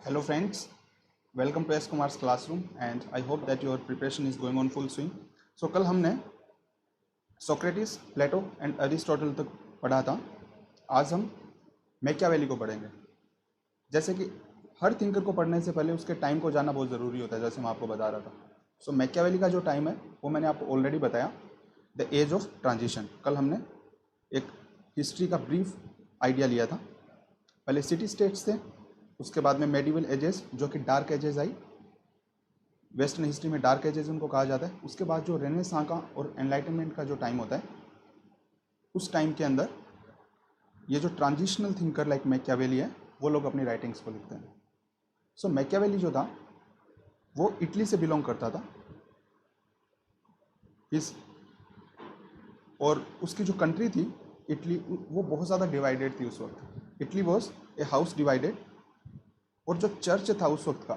Hello friends, welcome to S Kumar's classroom and I hope that your preparation is going on full swing. So कल हमने Socrates, Plato and Aristotle तक पढ़ा था। आज हम Machiavelli को पढ़ेंगे। जैसे कि हर थिंकर को पढ़ने से पहले उसके टाइम को जानना बहुत ज़रूरी होता है, जैसे मैं आपको बता रहा था। सो मैकियावेली का जो टाइम है वो मैंने आपको ऑलरेडी बताया, द एज ऑफ ट्रांजिशन। कल हमने एक हिस्ट्री का ब्रीफ आइडिया लिया था। पहले सिटी स्टेट्स थे, उसके बाद में मेडिवल एजेस जो कि डार्क एजेस आई, वेस्टर्न हिस्ट्री में डार्क एजेस उनको कहा जाता है। उसके बाद जो रेनेसां का और एनलाइटनमेंट का जो टाइम होता है, उस टाइम के अंदर ये जो ट्रांजिशनल थिंकर लाइक मैकियावेली है वो लोग अपनी राइटिंग्स को लिखते हैं। सो मैकियावेली जो था वो इटली से बिलोंग करता था। इस और उसकी जो कंट्री थी इटली, वो बहुत ज़्यादा डिवाइडेड थी उस वक्त। Italy was a house divided. और जो चर्च था उस वक्त का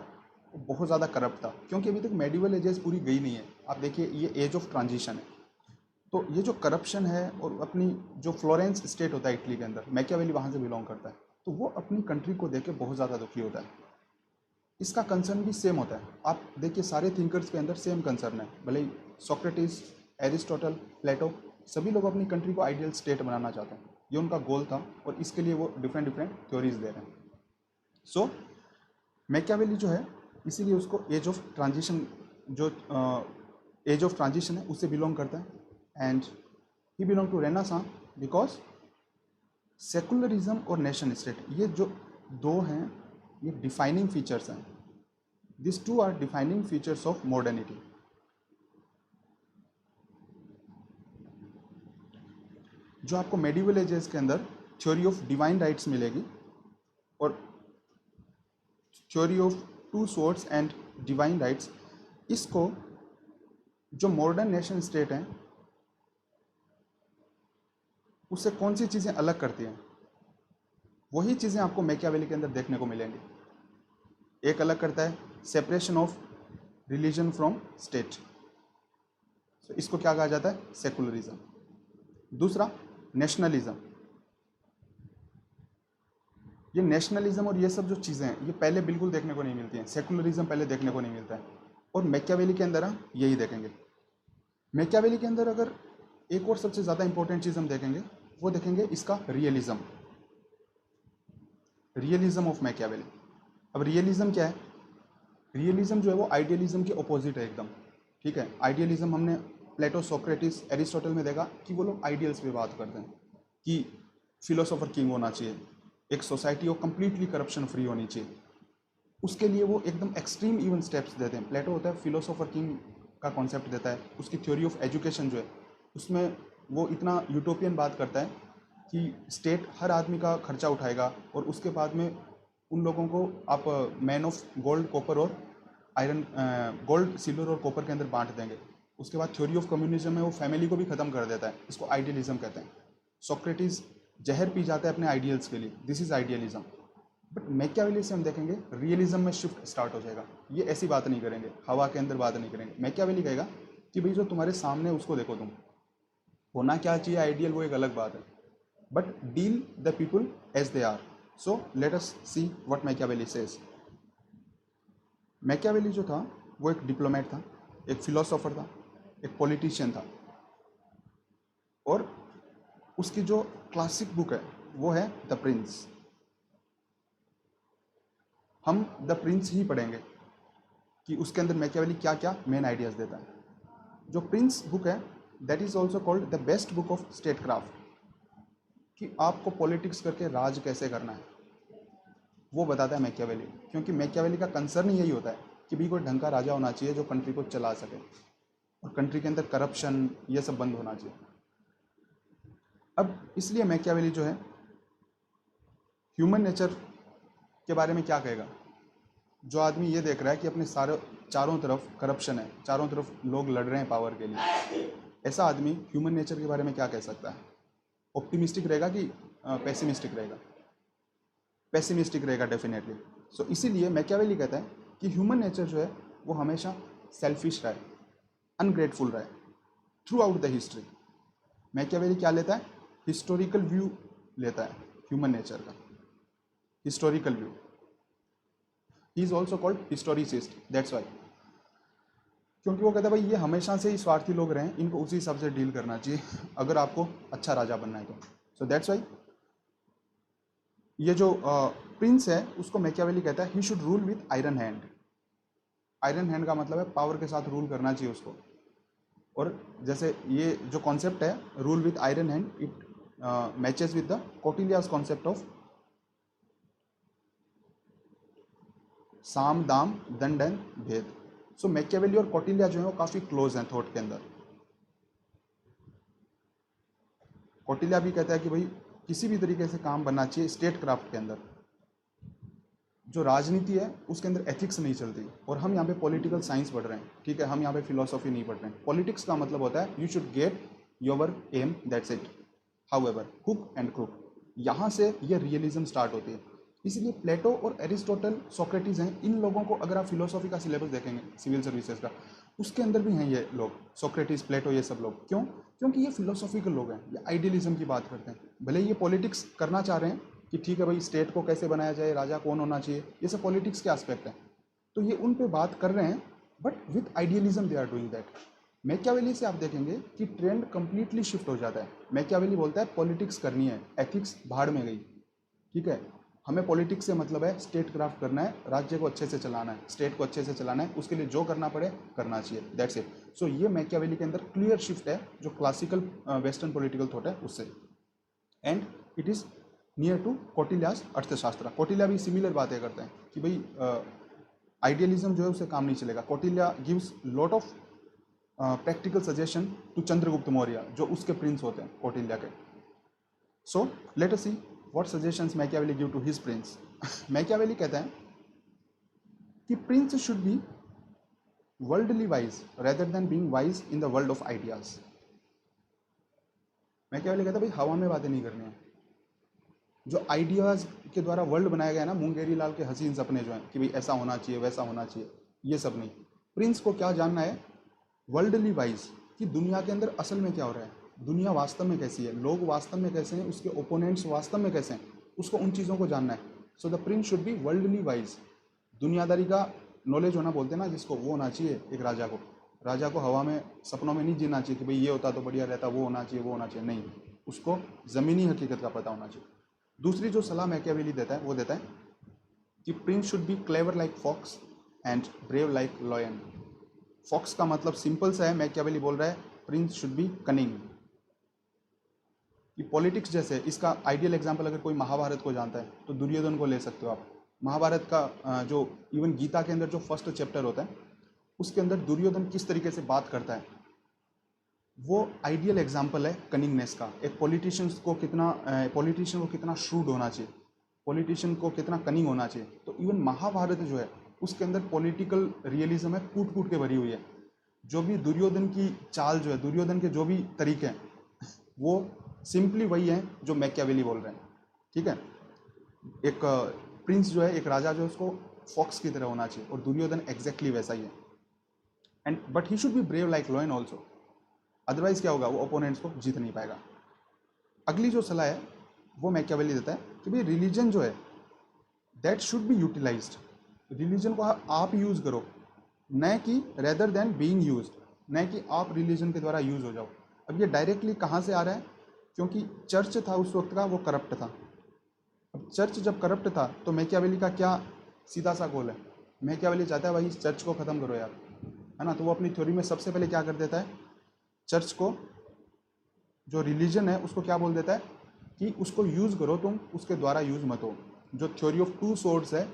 वो बहुत ज़्यादा करप्ट था, क्योंकि अभी तक मेडिवल एजेस पूरी गई नहीं है। आप देखिए ये एज ऑफ ट्रांजिशन है, तो ये जो करप्शन है और अपनी जो फ्लोरेंस स्टेट होता है इटली के अंदर, मैकियावेली वहाँ से बिलोंग करता है, तो वो अपनी कंट्री को देख के बहुत ज़्यादा दुखी होता है। इसका कंसर्न भी सेम होता है। आप देखिए सारे थिंकर्स के अंदर सेम कंसर्न है, भले ही सोक्रेटिस, एरिस्टोटल, प्लेटो, सभी लोग अपनी कंट्री को आइडियल स्टेट बनाना चाहते हैं। ये उनका गोल था और इसके लिए वो डिफरेंट डिफरेंट थ्योरीज दे रहे हैं। सो मैकियावेली जो है, इसीलिए उसको एज ऑफ ट्रांजिशन, जो एज ऑफ ट्रांजिशन है उससे बिलोंग करता है। And he belong to Renaissance because secularism और नेशन स्टेट, ये जो दो हैं ये डिफाइनिंग फीचर्स हैं। This two are defining features of modernity. जो आपको मेडिवल एजेस के अंदर थ्योरी ऑफ डिवाइन राइट्स मिलेगी और theory of two swords and divine rights, इसको जो मॉडर्न नेशन स्टेट है उससे कौन सी चीज़ें अलग करती हैं, वही चीज़ें आपको मैकियावेली के अंदर देखने को मिलेंगी। एक अलग करता है separation of religion from state, तो इसको क्या कहा जाता है, सेकुलरिज्म। दूसरा नेशनलिज्म। ये नेशनलिज्म और ये सब जो चीज़ें हैं ये पहले बिल्कुल देखने को नहीं मिलती हैं। सेकुलरिज्म पहले देखने को नहीं मिलता है, और मैकियावेली के अंदर हम यही देखेंगे। मैकियावेली के अंदर अगर एक और सबसे ज़्यादा इंपॉर्टेंट चीज़ हम देखेंगे, वो देखेंगे इसका रियलिज्म। Realism of Machiavelli. अब रियलिज्म क्या है? रियलिज्म जो है वो आइडियलिज्म के अपोजिट है एकदम। ठीक है, आइडियलिज्म हमने प्लेटो, सोक्रेटिस, एरिस्टोटल में देखा कि वो लोग आइडियल्स पे बात करते हैं कि फिलोसोफर किंग होना चाहिए, एक सोसाइटी वो कंप्लीटली करप्शन फ्री होनी चाहिए। उसके लिए वो एकदम एक्सट्रीम इवन स्टेप्स देते हैं। प्लेटो होता है फिलोसोफर किंग का कॉन्सेप्ट देता है। उसकी थ्योरी ऑफ एजुकेशन जो है उसमें वो इतना यूटोपियन बात करता है कि स्टेट हर आदमी का खर्चा उठाएगा और उसके बाद में उन लोगों को आप मैन ऑफ गोल्ड, कॉपर और आयरन, गोल्ड, सिल्वर और कॉपर के अंदर बांट देंगे। उसके बाद थ्योरी ऑफ कम्युनिज्म में वो फैमिली को भी ख़त्म कर देता है। इसको आइडियलिज्म कहते हैं। सोक्रेटिस जहर पी जाता है अपने आइडियल्स के लिए, this is idealism. But Machiavelli से हम देखेंगे रियलिज्म में शिफ्ट स्टार्ट हो जाएगा। ये ऐसी बात नहीं करेंगे, हवा के अंदर बात नहीं करेंगे। मैकियावेली कहेगा कि भाई जो तुम्हारे सामने उसको देखो, तुम होना क्या चाहिए आइडियल वो एक अलग बात है, but deal the people as they are. So let us see what Machiavelli says. Machiavelli जो था वो एक डिप्लोमेट था, एक फिलोसोफर था, एक पॉलिटिशियन था, और उसकी जो क्लासिक बुक है वो है द प्रिंस। हम द प्रिंस ही पढ़ेंगे कि उसके अंदर मैकियावेली क्या क्या मेन आइडियाज़ देता है। जो प्रिंस बुक है that is also called the best book of state craft, कि आपको पॉलिटिक्स करके राज कैसे करना है वो बताता है मैकियावेली। क्योंकि मैकियावेली का कंसर्न यही होता है कि भाई कोई ढंग का राजा होना चाहिए जो कंट्री को चला सके और कंट्री के अंदर करप्शन ये सब बंद होना चाहिए। अब इसलिए मैकियावेली जो है ह्यूमन नेचर के बारे में क्या कहेगा। जो आदमी ये देख रहा है कि अपने सारे चारों तरफ करप्शन है, चारों तरफ लोग लड़ रहे हैं पावर के लिए, ऐसा आदमी ह्यूमन नेचर के बारे में क्या कह सकता है? ऑप्टिमिस्टिक रहेगा कि पेसिमिस्टिक रहेगा? पेसिमिस्टिक रहेगा डेफिनेटली। सो इसीलिए मैकियावेली कहता है कि ह्यूमन नेचर जो है वो हमेशा सेल्फिश रहे, अनग्रेटफुल रहे throughout the history. Machiavelli क्या लेता है? हिस्टोरिकल व्यू लेता है ह्यूमन नेचर का, historical view. He is also called historicist, that's why, क्योंकि वो कहता है भाई ये हमेशा से ही स्वार्थी लोग रहे हैं, इनको उसी हिसाब से डील करना चाहिए अगर आपको अच्छा राजा बनना है तो। सो दैट्स वाई ये जो प्रिंस है उसको मैकियावेली कहता है he should rule with iron hand. Iron hand का मतलब है पावर के साथ रूल करना चाहिए उसको। और जैसे ये जो कॉन्सेप्ट है rule with iron hand, it matches with the Kautilya's concept of sam dam दंड एंड भेद। सो मैकियावेली और कौटिल्या जो है वो काफ़ी क्लोज हैं थॉट के अंदर। कौटिल्या भी कहता है कि भाई किसी भी तरीके से काम बनना चाहिए स्टेट क्राफ्ट के अंदर, जो राजनीति है उसके अंदर एथिक्स नहीं चलती। और हम यहाँ पे पॉलिटिकल साइंस पढ़ रहे हैं, ठीक है, हम यहाँ पे फिलोसॉफी नहीं पढ़ रहे हैं। पॉलिटिक्स का मतलब होता है you should get your aim, that's it, however hook and crook, यहाँ से ये रियलिज्म स्टार्ट होती है। इसलिए प्लेटो और एरिस्टोटल, सोक्रेटिस हैं, इन लोगों को अगर आप फिलोसॉफी का सिलेबस देखेंगे सिविल सर्विसेज का, उसके अंदर भी हैं ये लोग, सोक्रेटिस, प्लेटो, ये सब लोग। क्यों? क्योंकि ये फिलोसॉफिकल लोग हैं, ये आइडियलिज्म की बात करते हैं। भले ये पॉलिटिक्स करना चाह रहे हैं कि ठीक है भाई स्टेट को कैसे बनाया जाए, राजा कौन होना चाहिए, ये सब पॉलिटिक्स के एस्पेक्ट हैं, तो ये उन पे बात कर रहे हैं, but with idealism they are doing that. Machiavelli से आप देखेंगे कि ट्रेंड कंप्लीटली शिफ्ट हो जाता है। मैकियावेली बोलता है पॉलिटिक्स करनी है, एथिक्स भाड़ में गई, ठीक है, हमें पॉलिटिक्स से मतलब है स्टेट क्राफ्ट करना है, राज्य को अच्छे से चलाना है, स्टेट को अच्छे से चलाना है, उसके लिए जो करना पड़े करना चाहिए, दैट्स इट। सो ये मैकियावेली के अंदर क्लियर शिफ्ट है जो क्लासिकल वेस्टर्न पॉलिटिकल थॉट है उससे, and it is near to Kautilya's Arthashastra. Kautilya भी सिमिलर बातें करते हैं कि भाई आइडियलिज्म जो है उससे काम नहीं चलेगा। Kautilya gives lot of practical suggestion to Chandragupta Maurya, जो उसके प्रिंस होते हैं कौटिल्या के। So let us see what suggestions Machiavelli give to his prince. Machiavelli कहता है कि prince should be worldly wise rather than being wise in the world of ideas. Machiavelli कहता है भाई हवा में बातें नहीं करनी है, जो आइडियाज़ के द्वारा वर्ल्ड बनाया गया है ना, मुंगेरी लाल के हसीन सपने जो हैं कि भाई ऐसा होना चाहिए वैसा होना चाहिए, ये सब नहीं। प्रिंस को क्या जानना है वर्ल्डली वाइज, कि दुनिया के अंदर असल में क्या हो रहा है, दुनिया वास्तव में कैसी है, लोग वास्तव में कैसे हैं, उसके ओपोनेंट्स वास्तव में कैसे हैं, उसको उन चीज़ों को जानना है। So the prince should be worldly wise. दुनियादारी का नॉलेज होना बोलते हैं ना जिसको, वो होना चाहिए एक राजा को। राजा को हवा में सपनों में नहीं जीना चाहिए कि भाई ये होता तो बढ़िया रहता, वो होना चाहिए वो होना चाहिए, नहीं, उसको ज़मीनी हकीकत का पता होना चाहिए। दूसरी जो सलाह मैकियावेली देता है वो देता है कि prince should be clever like fox and brave like lion. Fox का मतलब सिंपल सा है, मैकियावेली बोल रहा है प्रिंस शुड बी कनिंग। कि पॉलिटिक्स जैसे, इसका आइडियल एग्जांपल अगर कोई महाभारत को जानता है तो दुर्योधन को ले सकते हो आप। महाभारत का जो इवन गीता के अंदर जो फर्स्ट चैप्टर होता है उसके अंदर दुर्योधन किस तरीके से बात करता है, वो आइडियल एग्जाम्पल है कनिंगनेस का। एक पॉलिटिशियन को कितना श्रूड होना चाहिए, पॉलिटिशियन को कितना कनिंग होना चाहिए। तो इवन महाभारत जो है उसके अंदर पॉलिटिकल रियलिज्म है, कूट कूट के भरी हुई है। जो भी दुर्योधन की चाल जो है, दुर्योधन के जो भी तरीके हैं, वो सिंपली वही है जो मैकियावेली बोल रहे हैं, ठीक है। एक प्रिंस जो है, एक राजा जो है, उसको फॉक्स की तरह होना चाहिए, और दुर्योधन एग्जैक्टली वैसा ही है। And but he should be brave like lion also, otherwise क्या होगा, वो ओपोनेंट्स को जीत नहीं पाएगा। अगली जो सलाह है वो मैकियावेली देता है कि भाई रिलीजन जो है that should be utilized. Religion को आप यूज़ करो, न कि रेदर देन बीइंग यूज्ड, न कि आप रिलीजन के द्वारा यूज़ हो जाओ। अब ये डायरेक्टली कहाँ से आ रहा है, क्योंकि चर्च था उस वक्त का, वो करप्ट था। अब चर्च जब करप्ट था तो मैकियावेली का क्या सीधा सा गोल है, मैकियावेली चाहता है भाई इस चर्च को ख़त्म करो यार, है ना। तो वो अपनी थ्योरी में सबसे पहले क्या कर देता है, चर्च को, जो रिलीजन है उसको क्या बोल देता है कि उसको यूज़ करो तुम, उसके द्वारा यूज़ मत हो। जो थ्योरी ऑफ टू सोर्ड्स है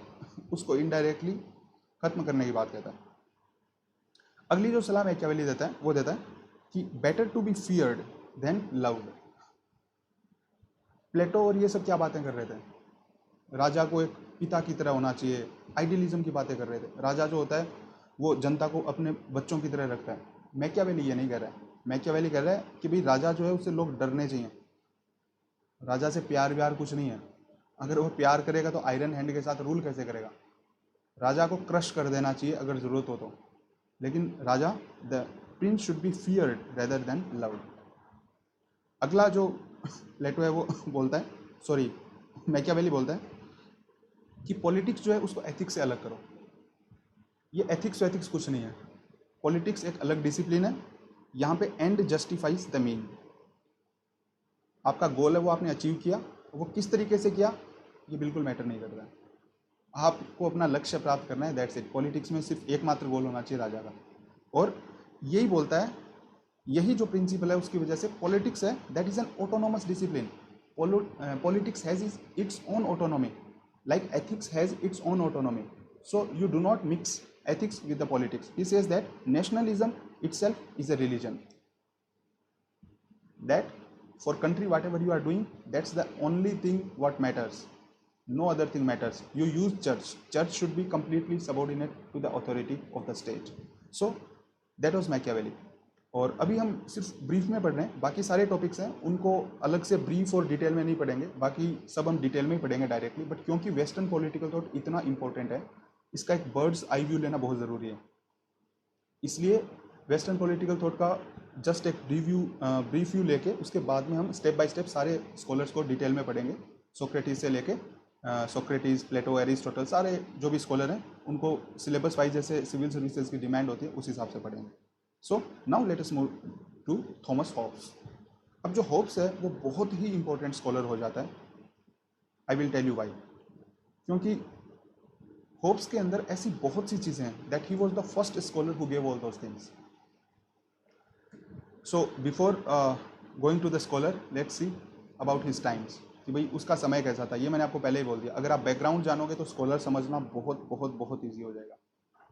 उसको इनडायरेक्टली खत्म करने की बात कहता है। अगली जो सलाह मैकियावेली देता है वो देता है कि better to be feared than loved. Plato और ये सब क्या बातें कर रहे थे, राजा को एक पिता की तरह होना चाहिए, आइडियलिज्म की बातें कर रहे थे। राजा जो होता है वो जनता को अपने बच्चों की तरह रखता है। मैकियावेली ये नहीं कह रहा है, मैकियावेली कह रहा है कि भाई राजा जो है उससे लोग डरने चाहिए, राजा से प्यार व्यार कुछ नहीं है। अगर वो प्यार करेगा तो आयरन हैंड के साथ रूल कैसे करेगा, राजा को क्रश कर देना चाहिए अगर ज़रूरत हो तो। लेकिन राजा, the prince should be feared rather than loved. अगला जो प्लेटो है वो बोलता है, सॉरी मैकियावेली बोलता है कि पॉलिटिक्स जो है उसको एथिक्स से अलग करो। ये एथिक्स वेथिक्स कुछ नहीं है, पॉलिटिक्स एक अलग डिसिप्लिन है। यहाँ पे एंड जस्टिफाइज द मीन। आपका गोल है वो आपने अचीव किया, वो किस तरीके से किया ये बिल्कुल मैटर नहीं करता है। आपको अपना लक्ष्य प्राप्त करना है, दैट्स इट। पॉलिटिक्स में सिर्फ एकमात्र गोल होना चाहिए राजा का, और यही बोलता है, यही जो प्रिंसिपल है उसकी वजह से पॉलिटिक्स है that is an autonomous discipline. Politics has its own autonomy, like ethics has its own autonomy. So you do not mix ethics with the politics. He says that nationalism itself is a religion, that for country whatever you are doing, that's the only thing what matters, no other thing matters. You use church should be completely subordinate to the authority of the state. So that was Machiavelli. और अभी हम सिर्फ brief में पढ़ रहे हैं, बाकी सारे टॉपिक्स हैं उनको अलग से ब्रीफ और डिटेल में नहीं पढ़ेंगे, बाकी सब हम डिटेल में ही पढ़ेंगे डायरेक्टली। बट क्योंकि वेस्टर्न पॉलिटिकल थॉट इतना इंपॉर्टेंट है, इसका एक बर्ड्स आई व्यू लेना बहुत ज़रूरी है। इसलिए वेस्टर्न पॉलिटिकल थॉट का जस्ट एक ब्रीफ व्यू लेके उसके बाद में हम स्टेप बाय स्टेप सारे स्कॉलर्स को डिटेल में पढ़ेंगे, सोक्रेटिस से लेके सोक्रेटिस, प्लेटो, एरिस्टोटल, सारे जो भी स्कॉलर हैं उनको सिलेबस वाइज जैसे सिविल सर्विसेज की डिमांड होती है उस हिसाब से पढ़ेंगे। So now let us move to Thomas Hobbes. अब जो हॉब्स है वो बहुत ही इंपॉर्टेंट स्कॉलर हो जाता है। I will tell you why. क्योंकि हॉब्स के अंदर ऐसी बहुत सी चीज़ें हैं that he was the first scholar who gave all those things. So before going to the scholar let's see about his times, कि भाई उसका समय कैसा था। ये मैंने आपको पहले ही बोल दिया, अगर आप बैकग्राउंड जानोगे तो स्कॉलर समझना बहुत बहुत बहुत ईजी हो जाएगा।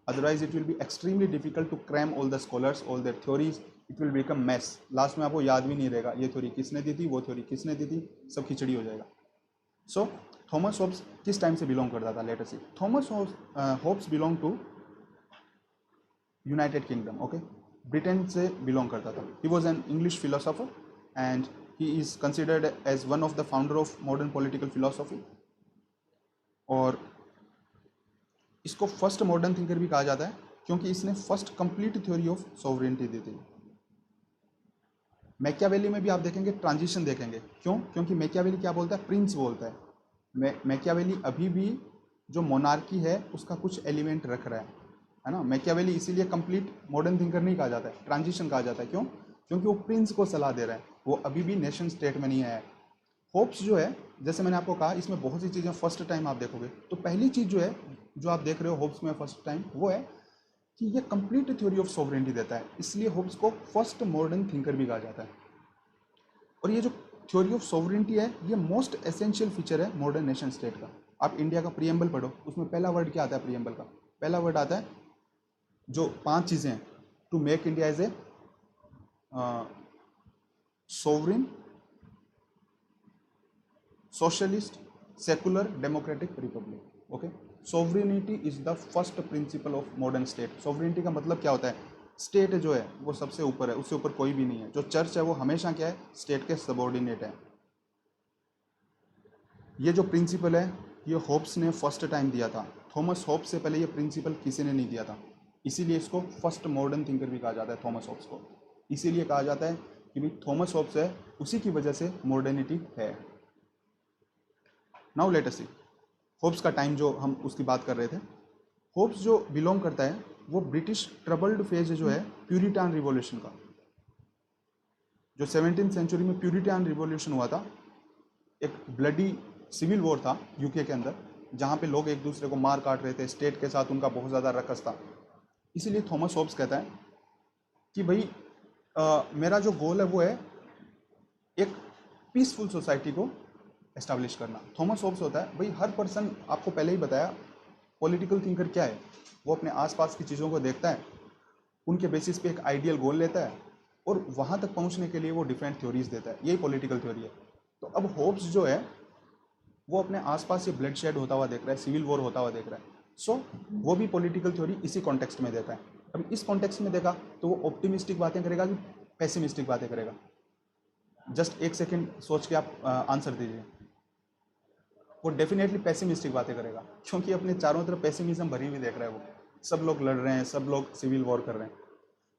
Otherwise it will be extremely difficult to cram all the scholars, all their theories. It will become mess. Last में आपको याद भी नहीं रहेगा ये थ्योरी किसने दी थी, वो थ्योरी किसने दी थी, सब खिचड़ी हो जाएगा। सो थॉमस हॉब्स किस टाइम से बिलोंग करता था, let us see. Thomas Hobbes belong to United Kingdom, okay, Britain से बिलोंग करता था। He was an English philosopher and he is considered as one of the founder of modern political philosophy. और इसको first modern thinker भी कहा जाता है क्योंकि इसने first complete theory of sovereignty दी थी। मैकियावेली में भी आप देखेंगे ट्रांजिशन देखेंगे, क्यों? क्योंकि मैकियावेली क्या बोलता है, प्रिंस बोलता है। मैकियावेली अभी भी जो मोनार्की है उसका कुछ एलिमेंट रख रहा है ना। मैकियावेली इसीलिए कंप्लीट मॉडर्न थिंकर नहीं कहा जाता है, ट्रांजिशन कहा जाता है। क्यों? क्योंकि वो प्रिंस को सलाह दे रहा है, वो अभी भी नेशन स्टेट में नहीं आया है। होप्स जो है, जैसे मैंने आपको कहा, इसमें बहुत सी चीज़ें फर्स्ट टाइम आप देखोगे तो पहली चीज़ जो है जो आप देख रहे हो होप्स में फर्स्ट टाइम, वो है कि ये कंप्लीट थ्योरी ऑफ सॉवरेनिटी देता है, इसलिए होप्स को फर्स्ट मॉडर्न थिंकर भी कहा जाता है। और ये जो थ्योरी ऑफ सॉवरेनिटी है ये मोस्ट एसेंशियल फीचर है मॉडर्न नेशन स्टेट का। आप इंडिया का प्रीएम्बल पढ़ो, उसमें पहला वर्ड क्या आता है प्रीएम्बल का? पहला वर्ड आता है जो 5 चीज़ें हैं, to make India as a sovereign, socialist, secular, democratic republic. Okay, sovereignty is the first principle of modern state. Sovereignty का मतलब क्या होता है? स्टेट जो है वो सबसे ऊपर है, उससे ऊपर कोई भी नहीं है। जो चर्च है वो हमेशा क्या है, स्टेट के सबऑर्डिनेट है। ये जो प्रिंसिपल है ये होप्स ने फर्स्ट टाइम दिया था। थॉमस होप्स से पहले ये प्रिंसिपल किसी ने नहीं दिया था, इसीलिए इसको फर्स्ट मॉडर्न थिंकर भी कहा जाता है थॉमस होप्स को। इसीलिए कहा जाता है कि भाई थॉमस होप्स है, उसी की वजह से मॉडर्निटी है। नाउ लेट अस सी होप्स का टाइम जो हम उसकी बात कर रहे थे। होप्स जो बिलोंग करता है वो ब्रिटिश ट्रबल्ड फेज जो है प्यूरिटान रिवॉल्यूशन का। जो 17th सेंचुरी में प्यूरिटान रिवॉल्यूशन हुआ था, एक ब्लडी सिविल वॉर था यूके के अंदर, जहाँ पे लोग एक दूसरे को मार काट रहे थे, स्टेट के साथ उनका बहुत ज़्यादा रकस था। इसीलिए थॉमस होप्स कहता है कि भाई मेरा जो गोल है वो है एक पीसफुल सोसाइटी को एस्टैब्लिश करना। थॉमस होप्स होता है भाई हर पर्सन, आपको पहले ही बताया पॉलिटिकल थिंकर क्या है, वो अपने आसपास की चीज़ों को देखता है, उनके बेसिस पे एक आइडियल गोल लेता है और वहाँ तक पहुँचने के लिए वो डिफरेंट थ्योरीज देता है। यही पॉलिटिकल थ्योरी है। तो अब होप्स जो है वो अपने आसपास ये ब्लड शेड होता हुआ देख रहा है, सिविल वॉर होता हुआ देख रहा है। सो वो भी पॉलिटिकल थ्योरी इसी कॉन्टेक्स्ट में देता है। अब इस कॉन्टेक्स्ट में देखा तो वो ऑप्टिमिस्टिक बातें करेगा कि पेसिमिस्टिक बातें करेगा? जस्ट एक सेकेंड सोच के आप आंसर दीजिए। वो डेफिनेटली पेसिमिस्टिक बातें करेगा, क्योंकि अपने चारों तरफ पेसिमिज्म भरी हुई देख रहा है वो, सब लोग लड़ रहे हैं, सब लोग सिविल वॉर कर रहे हैं।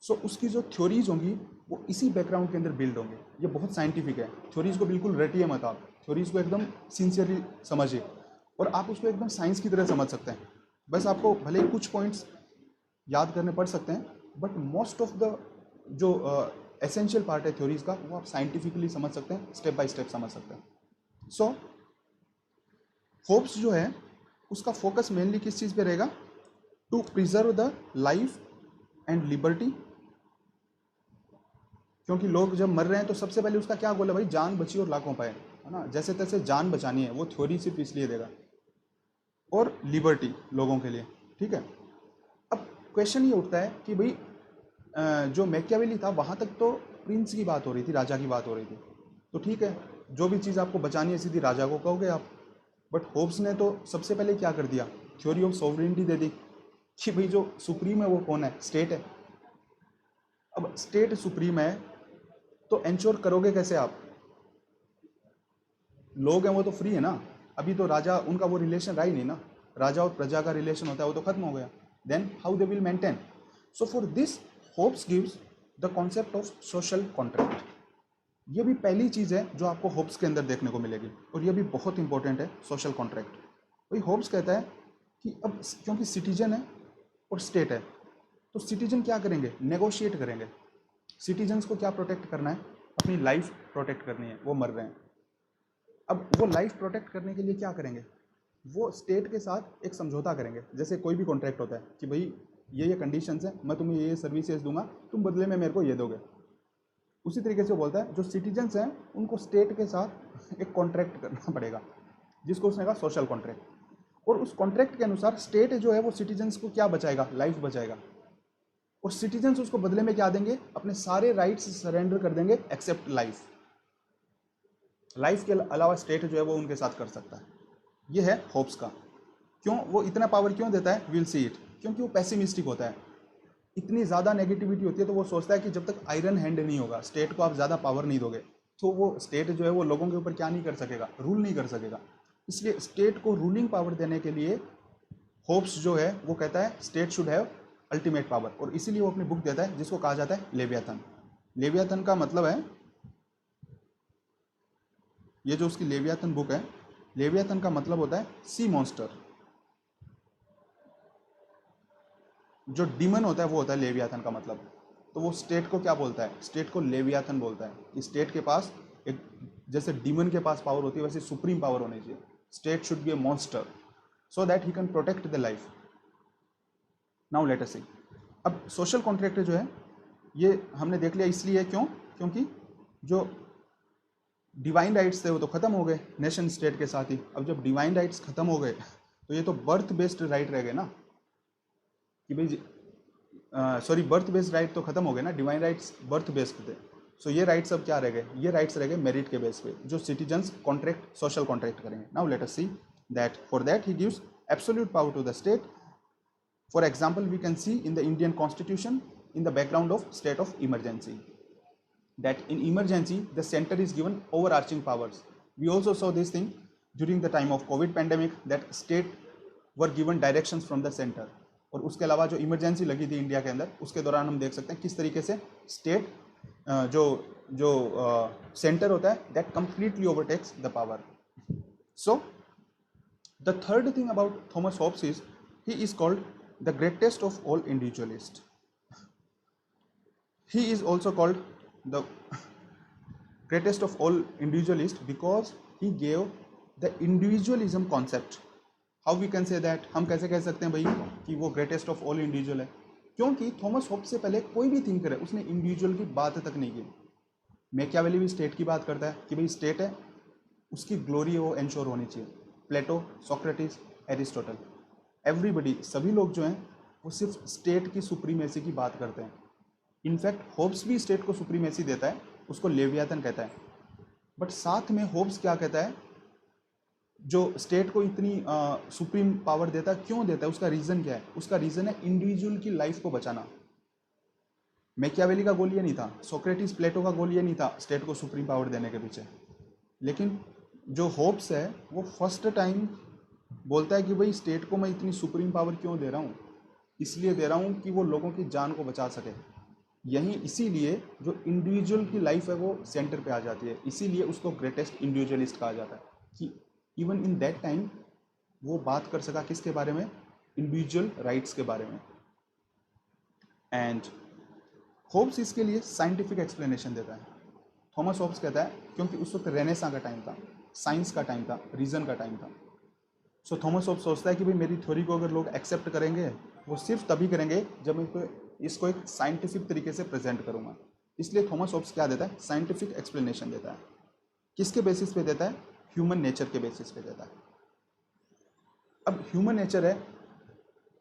सो उसकी जो थ्योरीज होंगी वो इसी बैकग्राउंड के अंदर बिल्ड होंगे। ये बहुत साइंटिफिक है, थ्योरीज को बिल्कुल रटिए मत आप, थ्योरीज को एकदम सिंसियरली समझिए। और आप उसको एकदम साइंस की तरह समझ सकते हैं। बस आपको भले ही कुछ पॉइंट्स याद करने पड़ सकते हैं, बट मोस्ट ऑफ द जो एसेंशियल पार्ट है थ्योरीज का, वो आप साइंटिफिकली समझ सकते हैं, स्टेप बाय स्टेप समझ सकते हैं। सो होप्स जो है उसका फोकस मेनली किस चीज़ पे रहेगा? To preserve the life and liberty. क्योंकि लोग जब मर रहे हैं तो सबसे पहले उसका क्या गोल है भाई? जान बची और लाखों पाए, है ना? जैसे तैसे जान बचानी है, वो थ्योरी सिर्फ इसलिए देगा। और लिबर्टी लोगों के लिए, ठीक है। अब क्वेश्चन ये उठता है कि भाई जो मैकियावेली था वहाँ तक तो प्रिंस की बात हो रही थी, राजा की बात हो रही थी, तो ठीक है, जो भी चीज़ आपको बचानी है सीधी राजा को कहोगे आप। बट होब्स ने तो सबसे पहले क्या कर दिया? थ्योरी ऑफ सॉवरेनिटी दे दी कि भाई जो सुप्रीम है वो कौन है? स्टेट है। अब स्टेट सुप्रीम है तो इंश्योर करोगे कैसे आप? लोग हैं वो तो फ्री है ना, अभी तो राजा उनका वो रिलेशन रहा ही नहीं ना, राजा और प्रजा का रिलेशन होता है वो तो खत्म हो गया। Then how they will maintain? So for this Hobbes gives the concept of social contract. ये भी पहली चीज़ है जो आपको होप्स के अंदर देखने को मिलेगी, और ये भी बहुत इंपॉर्टेंट है, सोशल कॉन्ट्रैक्ट। भाई होप्स कहता है कि अब क्योंकि सिटीजन है और स्टेट है, तो सिटीजन क्या करेंगे? नेगोशिएट करेंगे। सिटीजन्स को क्या प्रोटेक्ट करना है? अपनी लाइफ प्रोटेक्ट करनी है, वो मर रहे हैं। अब वो लाइफ प्रोटेक्ट करने के लिए क्या करेंगे? वो स्टेट के साथ एक समझौता करेंगे, जैसे कोई भी कॉन्ट्रैक्ट होता है कि भाई ये कंडीशंस हैं, मैं तुम्हें ये सर्विसेज दूंगा, तुम बदले में मेरे को ये दोगे। उसी तरीके से वो बोलता है जो सिटीजन्स हैं उनको स्टेट के साथ एक कॉन्ट्रैक्ट करना पड़ेगा, जिसको उसने कहा सोशल कॉन्ट्रैक्ट। और उस कॉन्ट्रैक्ट के अनुसार स्टेट जो है वो सिटीजन्स को क्या बचाएगा? लाइफ बचाएगा। और सिटीजन्स उसको बदले में क्या देंगे? अपने सारे राइट्स सरेंडर कर देंगे एक्सेप्ट लाइफ। लाइफ के अलावा स्टेट जो है वो उनके साथ कर सकता है। ये है होप्स का। क्यों वो इतना पावर क्यों देता है? Will see it. क्योंकि वो पैसिमिस्टिक होता है। इतनी ज़्यादा नेगेटिविटी होती है तो वो सोचता है कि जब तक आयरन हैंड नहीं होगा, स्टेट को आप ज़्यादा पावर नहीं दोगे, तो वो स्टेट जो है वो लोगों के ऊपर क्या नहीं कर सकेगा? रूल नहीं कर सकेगा। इसलिए स्टेट को रूलिंग पावर देने के लिए होप्स जो है वो कहता है state should have ultimate power, और इसीलिए वो अपनी बुक देता है जिसको कहा जाता है लेवियाथन। लेवियाथन का मतलब है, ये जो उसकी लेवियाथन बुक है, लेवियाथन का मतलब होता है सी मॉन्स्टर। जो डीमन होता है वो होता है लेवियाथन का मतलब। तो वो स्टेट को क्या बोलता है? स्टेट को लेवियाथन बोलता है कि स्टेट के पास एक, जैसे डीमन के पास पावर होती है वैसे सुप्रीम पावर होनी चाहिए। State should be a monster so that he can protect the life. Now let us see. अब सोशल कॉन्ट्रैक्ट जो है ये हमने देख लिया, इसलिए क्यों? क्योंकि जो डिवाइन राइट्स थे वो तो खत्म हो गए नेशन स्टेट के साथ ही। अब जब डिवाइन राइट्स खत्म हो गए तो ये तो बर्थ बेस्ड राइट रह गए ना, कि भाई सॉरी बर्थ बेस्ड राइट तो खत्म हो गए ना, डिवाइन राइट्स बर्थ बेस्ड थे। सो ये राइट्स अब क्या रह गए? ये राइट्स रह गए मेरिट के बेस पे, जो सिटीजन्स कॉन्ट्रैक्ट सोशल कॉन्ट्रैक्ट करेंगे। Now let us see that for that he gives absolute power to the state. For example we can see in the Indian constitution in the background of state of emergency, that in emergency the center is given overarching powers. We also saw this thing during the time of COVID pandemic that state were given directions from the center. और उसके अलावा जो emergency लगी थी India के अंदर, उसके दौरान हम देख सकते हैं किस तरीके से स्टेट जो जो सेंटर होता है that completely overtakes the power. So the third thing about Thomas Hobbes is he is called the greatest of all individualist. He is also called the greatest of all individualist because he gave the individualism concept. How we can say that? हम कैसे कह सकते हैं भाई कि वो greatest of all individual है? क्योंकि थॉमस होब्स से पहले कोई भी थिंकर है उसने इंडिविजुअल की बात तक नहीं की. मैकियावेली भी स्टेट की बात करता है कि भाई स्टेट है, उसकी ग्लोरी वो एंश्योर होनी चाहिए. प्लेटो, सोक्रेटिस, एरिस्टोटल, एवरीबडी, सभी लोग जो हैं वो सिर्फ स्टेट की सुप्रीमेसी की बात करते हैं. इनफैक्ट होब्स भी स्टेट को सुप्रीमेसी देता है, उसको लेवियाथन कहता है. बट साथ में होब्स क्या कहता है, जो स्टेट को इतनी सुप्रीम पावर देता है, क्यों देता है? उसका रीज़न क्या है? उसका रीज़न है इंडिविजुअल की लाइफ को बचाना. मैकियावेली का गोल ये नहीं था, सोक्रेटिस, प्लेटो का गोल ये नहीं था स्टेट को सुप्रीम पावर देने के पीछे. लेकिन जो होब्स है वो फर्स्ट टाइम बोलता है कि भाई स्टेट को मैं इतनी सुप्रीम पावर क्यों दे रहा हूँ? इसलिए दे रहा हूँ कि वो लोगों की जान को बचा सके. यही इसीलिए जो इंडिविजुअल की लाइफ है वो सेंटर पे आ जाती है. इसीलिए उसको ग्रेटेस्ट इंडिविजुअलिस्ट कहा जाता है कि इवन इन दैट टाइम वो बात कर सका किसके बारे में, इंडिविजुअल राइट्स के बारे में। एंड होब्स इसके लिए साइंटिफिक एक्सप्लेनेशन देता है। थॉमस होब्स कहता है क्योंकि उस वक्त रेनेसां का टाइम था, साइंस का टाइम था, रीजन का टाइम था। सो थॉमस होब्स सोचता है कि भाई मेरी थ्योरी को अगर लोग एक्सेप्ट करेंगे वो सिर्फ तभी करेंगे जब मैं इसको एक साइंटिफिक तरीके से प्रेजेंट करूंगा। इसलिए थॉमस होब्स क्या देता है, साइंटिफिक एक्सप्लेनेशन देता है। किसके बेसिस पे देता है, ह्यूमन नेचर के बेसिस पे देता है। अब ह्यूमन नेचर है,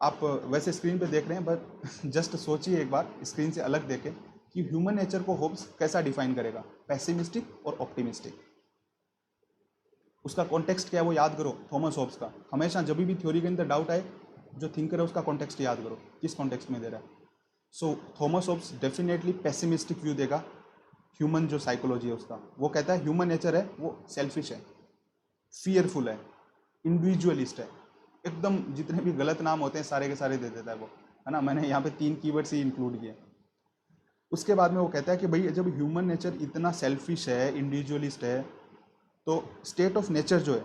आप वैसे स्क्रीन पे देख रहे हैं बट जस्ट सोचिए एक बार स्क्रीन से अलग देखें कि ह्यूमन नेचर को होब्स कैसा डिफाइन करेगा, पैसिमिस्टिक और ऑप्टिमिस्टिक। उसका कॉन्टेक्स्ट क्या है वो याद करो, थॉमस होब्स का। हमेशा जब भी थ्योरी के अंदर डाउट आए, जो थिंकर है उसका कॉन्टेक्स्ट याद करो, किस कॉन्टेक्स्ट में दे रहा है। So Thomas Hobbes definitely pessimistic view देगा ह्यूमन जो साइकोलॉजी है उसका। वो कहता है ह्यूमन नेचर है वो सेल्फिश है, फियरफुल है, इंडिविजुअलिस्ट है, एकदम जितने भी गलत नाम होते हैं सारे के सारे दे देता है वो, है ना। मैंने यहाँ पे 3 कीवर्ड्स ही इंक्लूड किए। उसके बाद में वो कहता है कि भाई जब ह्यूमन नेचर इतना सेल्फिश है, इंडिविजुअलिस्ट है, तो स्टेट ऑफ नेचर जो है,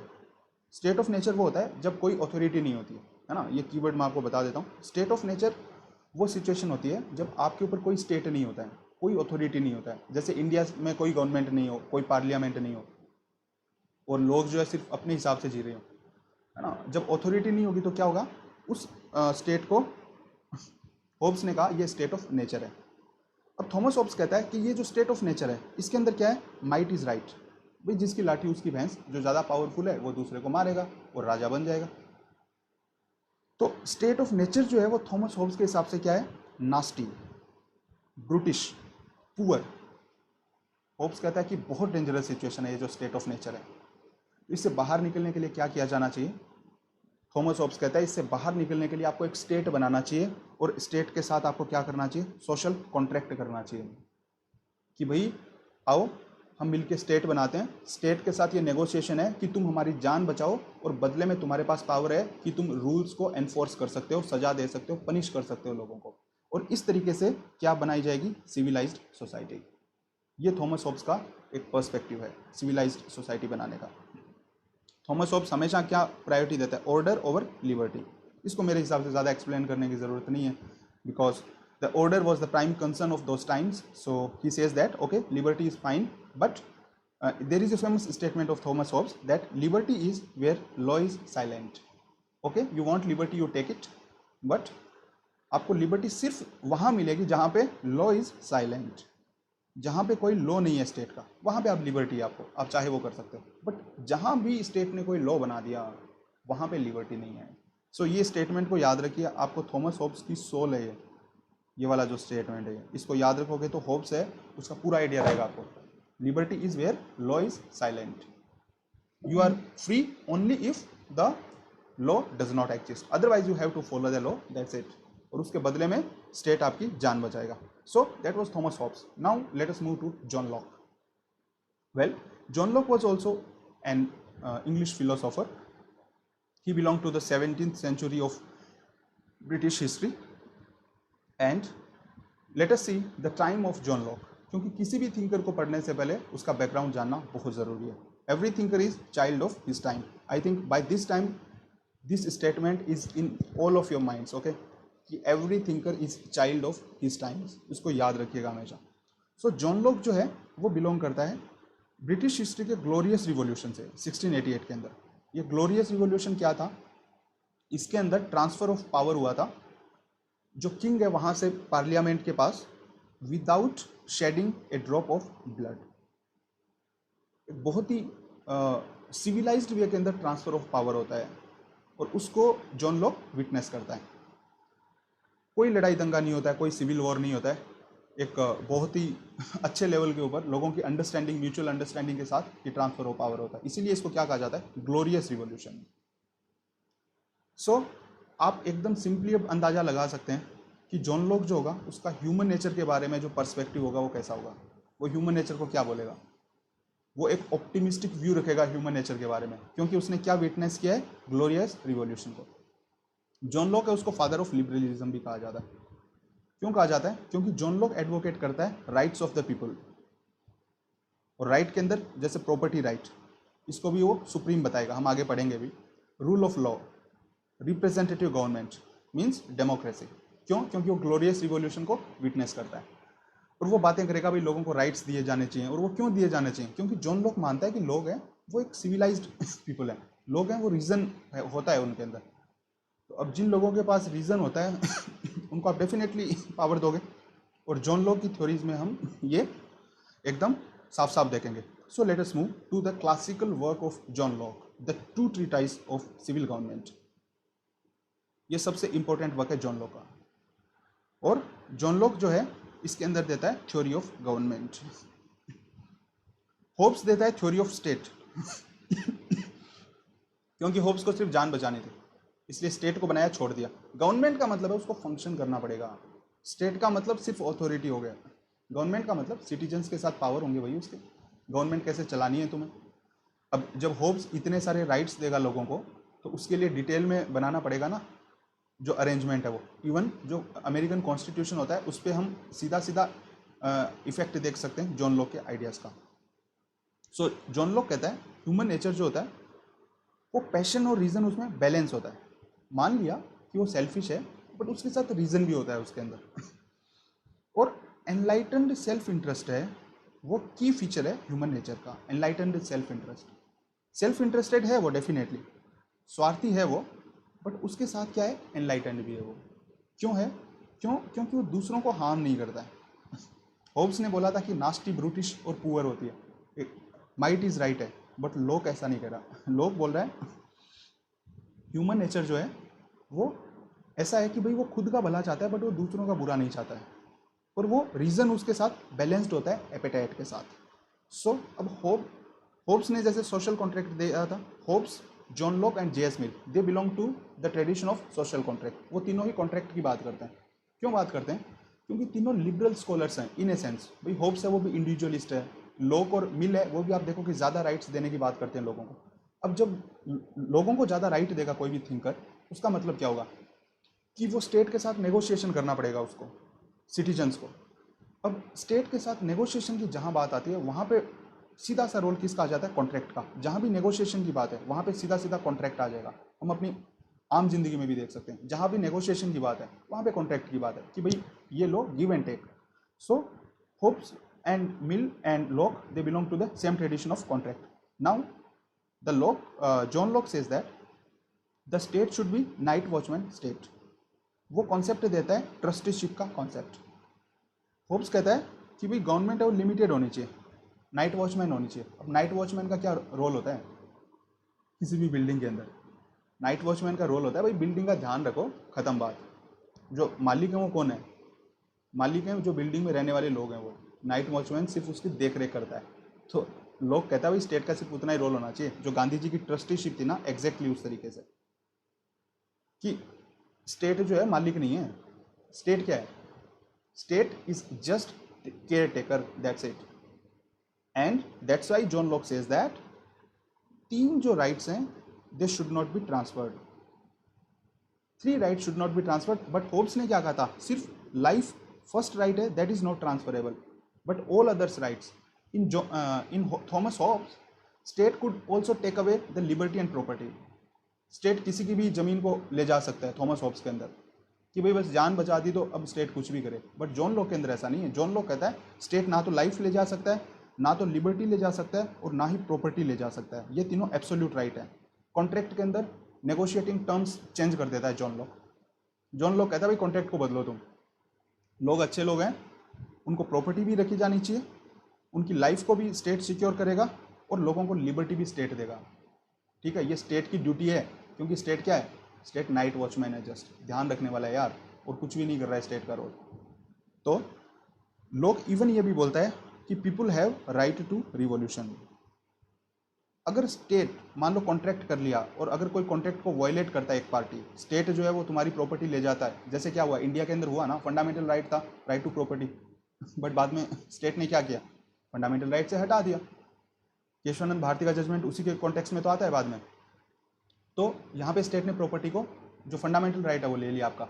स्टेट ऑफ नेचर वो होता है जब कोई अथॉरिटी नहीं होती है ना। ये कीवर्ड मैं आपको बता देता हूँ। स्टेट ऑफ नेचर वो सिचुएशन होती है जब आपके ऊपर कोई स्टेट नहीं होता है, कोई अथॉरिटी नहीं होता है। जैसे इंडिया में कोई गवर्नमेंट नहीं हो, कोई पार्लियामेंट नहीं हो, और लोग जो है सिर्फ अपने हिसाब से जी रहे हो, है ना। जब अथॉरिटी नहीं होगी तो क्या होगा, उस स्टेट को होब्स ने कहा ये स्टेट ऑफ नेचर है। अब थॉमस होब्स कहता है कि ये जो स्टेट ऑफ नेचर है इसके अंदर क्या है, माइट इज राइट। भाई जिसकी लाठी उसकी भैंस, जो ज़्यादा पावरफुल है वो दूसरे को मारेगा और राजा बन जाएगा। तो स्टेट ऑफ नेचर जो है वो थॉमस होब्स के हिसाब से क्या है, नास्टी, ब्रूटिश, पुअर। होब्स कहता है कि बहुत डेंजरस सिचुएशन है ये जो स्टेट ऑफ नेचर है। इससे बाहर निकलने के लिए क्या किया जाना चाहिए, थॉमस होब्स कहता है इससे बाहर निकलने के लिए आपको एक स्टेट बनाना चाहिए, और स्टेट के साथ आपको क्या करना चाहिए, सोशल कॉन्ट्रैक्ट करना चाहिए कि भाई आओ हम मिलके स्टेट बनाते हैं। स्टेट के साथ ये नेगोशिएशन है कि तुम हमारी जान बचाओ और बदले में तुम्हारे पास पावर है कि तुम रूल्स को एनफोर्स कर सकते हो, सजा दे सकते हो, पनिश कर सकते हो लोगों को। और इस तरीके से क्या बनाई जाएगी, सिविलाइज्ड सोसाइटी। ये थॉमस होब्स का एक पर्सपेक्टिव है सिविलाइज्ड सोसाइटी बनाने का। थॉमस होब्स हमेशा क्या प्रायोरिटी देता है, ऑर्डर ओवर लिबर्टी। इसको मेरे हिसाब से ज़्यादा एक्सप्लेन करने की ज़रूरत नहीं है, because the order was the prime concern of those times. So he says that okay liberty is fine, but there is a famous statement of Thomas Hobbes that liberty is where law is silent. Okay, you want liberty, you take it, but आपको liberty सिर्फ वहाँ मिलेगी जहाँ पे law is silent. जहाँ पे कोई law नहीं है स्टेट का, वहाँ पे आप लिबर्टी आपको, आप चाहे वो कर सकते हो। बट जहाँ भी स्टेट ने कोई लॉ बना दिया वहाँ पे लिबर्टी नहीं है। सो ये स्टेटमेंट को याद रखिए, आपको थॉमस होब्स की सोल है ये वाला जो स्टेटमेंट है, इसको याद रखोगे तो होब्स है उसका पूरा आइडिया रहेगा आपको। Liberty is where law is silent, you are free only if the law does not exist, otherwise you have to follow the law, that's it. और उसके बदले में स्टेट आपकी जान बचाएगा। So that was Thomas Hobbes. Now let us move to John Locke. Well, John Locke was also an English philosopher. He belonged to the 17th century of British history. And let us see the time of John Locke. क्योंकि किसी भी thinker को पढ़ने से पहले उसका background जानना बहुत ज़रूरी है। Every thinker is child of his time. I think by this time this statement is in all of your minds, okay, कि every thinker is child of his times, इसको याद रखिएगा हमेशा। सो जॉन लॉक जो है वो बिलोंग करता है ब्रिटिश हिस्ट्री के ग्लोरियस रिवॉल्यूशन से 1688 के अंदर। ये ग्लोरियस रिवॉल्यूशन क्या था, इसके अंदर ट्रांसफर ऑफ पावर हुआ था, जो किंग है वहाँ से पार्लियामेंट के पास, without shedding a drop of blood. बहुत ही सिविलाइज्ड वे के अंदर ट्रांसफर ऑफ पावर होता है, और उसको जॉन लॉक विटनेस करता है। कोई लड़ाई दंगा नहीं होता है, कोई सिविल वॉर नहीं होता है, एक बहुत ही अच्छे लेवल के ऊपर लोगों की अंडरस्टैंडिंग, म्यूचुअल अंडरस्टैंडिंग के साथ ये ट्रांसफर ऑफ पावर होता है। इसीलिए इसको क्या कहा जाता है, ग्लोरियस रिवॉल्यूशन। सो आप एकदम सिंपली अब अंदाजा लगा सकते हैं कि जॉन लॉक जो होगा उसका ह्यूमन नेचर के बारे में जो पर्सपेक्टिव होगा वो कैसा होगा। वो ह्यूमन नेचर को क्या बोलेगा, वो एक ऑप्टिमिस्टिक व्यू रखेगा ह्यूमन नेचर के बारे में, क्योंकि उसने क्या विटनेस किया है, ग्लोरियस रिवॉल्यूशन को। जॉन लॉक है उसको फादर ऑफ लिबरलिज्म भी कहा जाता है। क्यों कहा जाता है, क्योंकि जॉन लॉक एडवोकेट करता है राइट्स ऑफ द पीपल। और राइट के अंदर जैसे प्रॉपर्टी राइट, इसको भी वो सुप्रीम बताएगा, हम आगे पढ़ेंगे भी। Rule of law, representative government means democracy. क्यों? क्योंकि वो ग्लोरियस रिवॉल्यूशन को विटनेस करता है और वो बातें करेगा भाई लोगों को राइट्स दिए जाने चाहिए। और वो क्यों दिए जाने चाहिए? क्योंकि जॉन लॉक मानता है कि लोग हैं वो एक सिविलाइज्ड पीपल है, लोग हैं वो रीजन होता है उनके अंदर। तो अब जिन लोगों के पास रीजन होता है उनको आप डेफिनेटली पावर दोगे, और जॉन लॉक की थ्योरीज में हम ये एकदम साफ साफ देखेंगे। So let us move to the classical work of John Locke, the two treatise of civil government. ये सबसे इंपॉर्टेंट वर्क है जॉन लॉक का। और जॉन लॉक जो है इसके अंदर देता है थ्योरी ऑफ गवर्नमेंट। होब्स देता है थ्योरी ऑफ स्टेट क्योंकि होब्स को सिर्फ जान बचानी थी, इसलिए स्टेट को बनाया, छोड़ दिया। गवर्नमेंट का मतलब है उसको फंक्शन करना पड़ेगा, स्टेट का मतलब सिर्फ अथॉरिटी हो गया। गवर्नमेंट का मतलब सिटीजन्स के साथ पावर होंगे भाई उसके, गवर्नमेंट कैसे चलानी है तुम्हें। अब जब होब्स इतने सारे राइट्स देगा लोगों को, तो उसके लिए डिटेल में बनाना पड़ेगा ना जो अरेंजमेंट है वो। इवन जो अमेरिकन कॉन्स्टिट्यूशन होता है उस पर हम सीधा सीधा इफेक्ट देख सकते हैं जॉन लॉक के आइडियाज़ का। सो जॉन लॉक कहता है ह्यूमन नेचर जो होता है वो पैशन और रीज़न उसमें बैलेंस होता है। मान लिया कि वो सेल्फिश है बट उसके साथ रीज़न भी होता है उसके अंदर और एनलाइटन्ड सेल्फ इंटरेस्ट है वो की फीचर है ह्यूमन नेचर का। Enlightened self interest, self interested है वो डेफिनेटली, स्वार्थी है वो, बट उसके साथ क्या है, एनलाइटन्ड भी है वो। क्यों है? क्योंकि वो दूसरों को हार्म नहीं करता है। होब्स ने बोला था कि नास्टी, ब्रूटिश और पुअर होती है, माइट इज राइट है, बट लोग ऐसा नहीं कह रहा। लोग बोल रहा है ह्यूमन नेचर जो है वो ऐसा है कि भाई वो खुद का भला चाहता है बट वो दूसरों का बुरा नहीं चाहता है, और वो रीज़न उसके साथ बैलेंस्ड होता है एपेटाइट के साथ। सो अब होब्स ने जैसे सोशल कॉन्ट्रैक्ट दिया था, Hobbes, John Locke and J S Mill, they belong to the tradition of social contract. वो तीनों ही कॉन्ट्रैक्ट की बात करते हैं। क्यों बात करते हैं? क्योंकि तीनों लिबरल स्कॉलर्स हैं इन ए सेंस। भाई होब्स है वो भी इंडिविजुअलिस्ट है, लॉक और मिल है वो भी आप देखो कि ज़्यादा राइट्स देने की बात करते हैं लोगों को। अब जब लोगों को ज़्यादा राइट देगा कोई भी थिंकर, उसका मतलब क्या होगा कि वो स्टेट के साथ नेगोशिएशन करना पड़ेगा उसको, सिटीजन्स को। अब स्टेट के साथ नेगोशिएशन की जहाँ बात आती है वहाँ पे सीधा सा रोल किसका आ जाता है, कॉन्ट्रैक्ट का। जहाँ भी नेगोशिएशन की बात है वहाँ पे सीधा सीधा कॉन्ट्रैक्ट आ जाएगा। हम अपनी आम जिंदगी में भी देख सकते हैं, जहाँ भी नेगोशिएशन की बात है वहाँ पे कॉन्ट्रैक्ट की बात है कि भाई ये लो, give and take. So Hobbes and Mill and Locke, they belong to the same tradition of contract. Now the Locke, John Locke says that the state should be night watchman state. वो concept देता है trusteeship का concept. Hopes कहता है कि भाई government है वो लिमिटेड होनी चाहिए, नाइट वॉचमैन होनी चाहिए। अब नाइट वॉचमैन का क्या रोल होता है किसी भी बिल्डिंग के अंदर? नाइट वॉचमैन का रोल होता है भाई बिल्डिंग का ध्यान रखो, खत्म बात। जो मालिक है वो कौन है? मालिक है जो बिल्डिंग में रहने वाले लोग हैं वो। नाइट वॉचमैन सिर्फ उसकी देख रेख करता है। तो लोग कहता है भाई स्टेट का सिर्फ उतना ही रोल होना चाहिए। जो गांधी जी की ट्रस्टीशिप थी ना, एग्जैक्टली उस तरीके से कि स्टेट जो है मालिक नहीं है। स्टेट क्या है? State is just caretaker, that's it. And that's why John Locke says that तीन जो राइट्स हैं they should not be transferred, 3 right should not be transferred. But Hobbes ने क्या कहा था? सिर्फ लाइफ फर्स्ट राइट है, that is not transferable, but all others rights. In Thomas Hobbes state could also take away the liberty and property. State किसी की भी जमीन को ले जा सकता है थॉमस होब्स के अंदर, कि भाई बस जान बचा दी तो अब स्टेट कुछ भी करे। बट जॉन लॉक के अंदर ऐसा नहीं है। जॉन लॉक कहता है स्टेट ना तो लाइफ ले जा सकता है, ना तो लिबर्टी ले जा सकता है, और ना ही प्रॉपर्टी ले जा सकता है। ये तीनों एब्सोल्यूट राइट है। कॉन्ट्रैक्ट के अंदर नेगोशिएटिंग टर्म्स चेंज कर देता है जॉन लॉक। जॉन लॉक कहता है भाई कॉन्ट्रैक्ट को बदलो तुम, लोग अच्छे लोग हैं, उनको प्रॉपर्टी भी रखी जानी चाहिए, उनकी लाइफ को भी स्टेट सिक्योर करेगा, और लोगों को लिबर्टी भी स्टेट देगा। ठीक है, ये स्टेट की ड्यूटी है, क्योंकि स्टेट क्या है? स्टेट नाइट वॉचमैन है, जस्ट ध्यान रखने वाला है यार, और कुछ भी नहीं कर रहा है स्टेट का रोल। तो लोग इवन ये भी बोलता है कि people have right to revolution. अगर स्टेट मान लो कॉन्ट्रैक्ट कर लिया, और अगर कोई कॉन्ट्रैक्ट को वायलेट करता है एक पार्टी, स्टेट जो है वो तुम्हारी प्रॉपर्टी ले जाता है। जैसे क्या हुआ इंडिया के अंदर हुआ ना, फंडामेंटल राइट था, राइट टू प्रॉपर्टी, बट बाद में स्टेट ने क्या किया? फंडामेंटल राइट से हटा दिया। केशवानंद भारती का जजमेंट उसी के कॉन्टेक्स्ट में तो आता है बाद में। तो यहाँ पे स्टेट ने प्रॉपर्टी को, जो फंडामेंटल राइट है वो ले लिया आपका।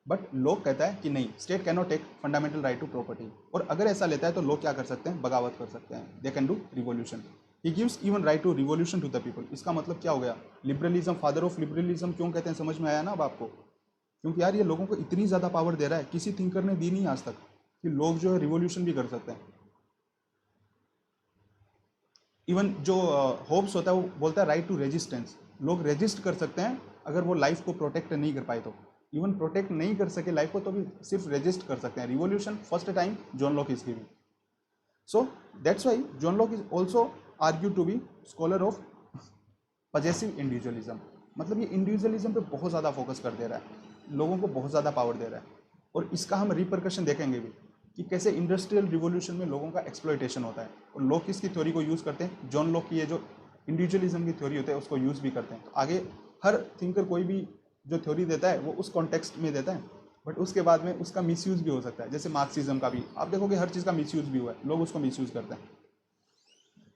बट लोग कहता है कि नहीं, state can not take fundamental right to property. और अगर ऐसा लेता है तो लोग क्या कर सकते हैं? बगावत कर सकते हैं, they can do revolution. He gives even right to revolution to the people. इसका मतलब क्या हो गया? लिबरलिज्म, फादर ऑफ लिबरलिज्म क्यों कहते हैं, समझ में आया ना अब आपको? क्योंकि यार ये लोगों को इतनी ज़्यादा पावर दे रहा है, किसी थिंकर ने दी नहीं आज तक, कि लोग जो है रिवॉल्यूशन भी कर सकते हैं। इवन जो होप्स होता है वो बोलता है राइट टू रेजिस्टेंस, लोग रेजिस्ट कर सकते हैं अगर वो लाइफ को प्रोटेक्ट नहीं कर पाए तो। इवन प्रोटेक्ट नहीं कर सके लाइफ को तो भी सिर्फ रेजिस्ट कर सकते हैं। Revolution first time John Locke is giving. So that's why John Locke is also argue to be scholar of possessive individualism. मतलब ये इंडिविजुअलिज्म पे बहुत ज़्यादा फोकस कर दे रहा है, लोगों को बहुत ज़्यादा पावर दे रहा है। और इसका हम रिपरकशन देखेंगे भी कि कैसे इंडस्ट्रियल रिवॉल्यूशन में लोगों का एक्सप्लॉयटेशन होता है। और लोग किसकी थ्योरी को यूज़ करते हैं? जॉन लॉक की ये जो इंडिविजुअलिज्म की थ्योरी होती है उसको यूज़ भी करते हैं। तो आगे हर थिंकर कोई भी जो थ्योरी देता है वो उस कॉन्टेक्स्ट में देता है, बट उसके बाद में उसका मिसयूज़ भी हो सकता है। जैसे मार्क्सिज्म का भी आप देखोगे हर चीज़ का मिसयूज़ भी हुआ है, लोग उसको मिसयूज़ करते हैं।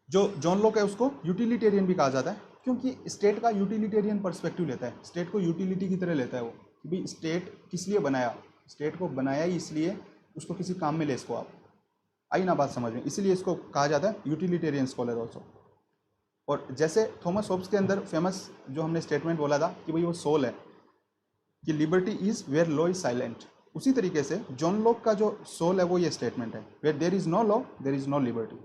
जो जॉन लॉक है उसको यूटिलिटेरियन भी कहा जाता है, क्योंकि स्टेट का यूटिलिटेरियन पर्सपेक्टिव लेता है, स्टेट को यूटिलिटी की तरह लेता है वो, कि भाई स्टेट किस लिए बनाया, स्टेट को बनाया ही इसलिए उसको किसी काम में ले इसको आप। आई ना बात समझ में? इसीलिए इसको कहा जाता है यूटिलिटेरियन स्कॉलर ऑल्सो। और जैसे थॉमस होब्स के अंदर फेमस जो हमने स्टेटमेंट बोला था कि भाई वो सोल है, कि liberty is where law is silent, उसी तरीके से जॉन लॉक का जो सोल है वो ये स्टेटमेंट है, where there is no law there is no liberty.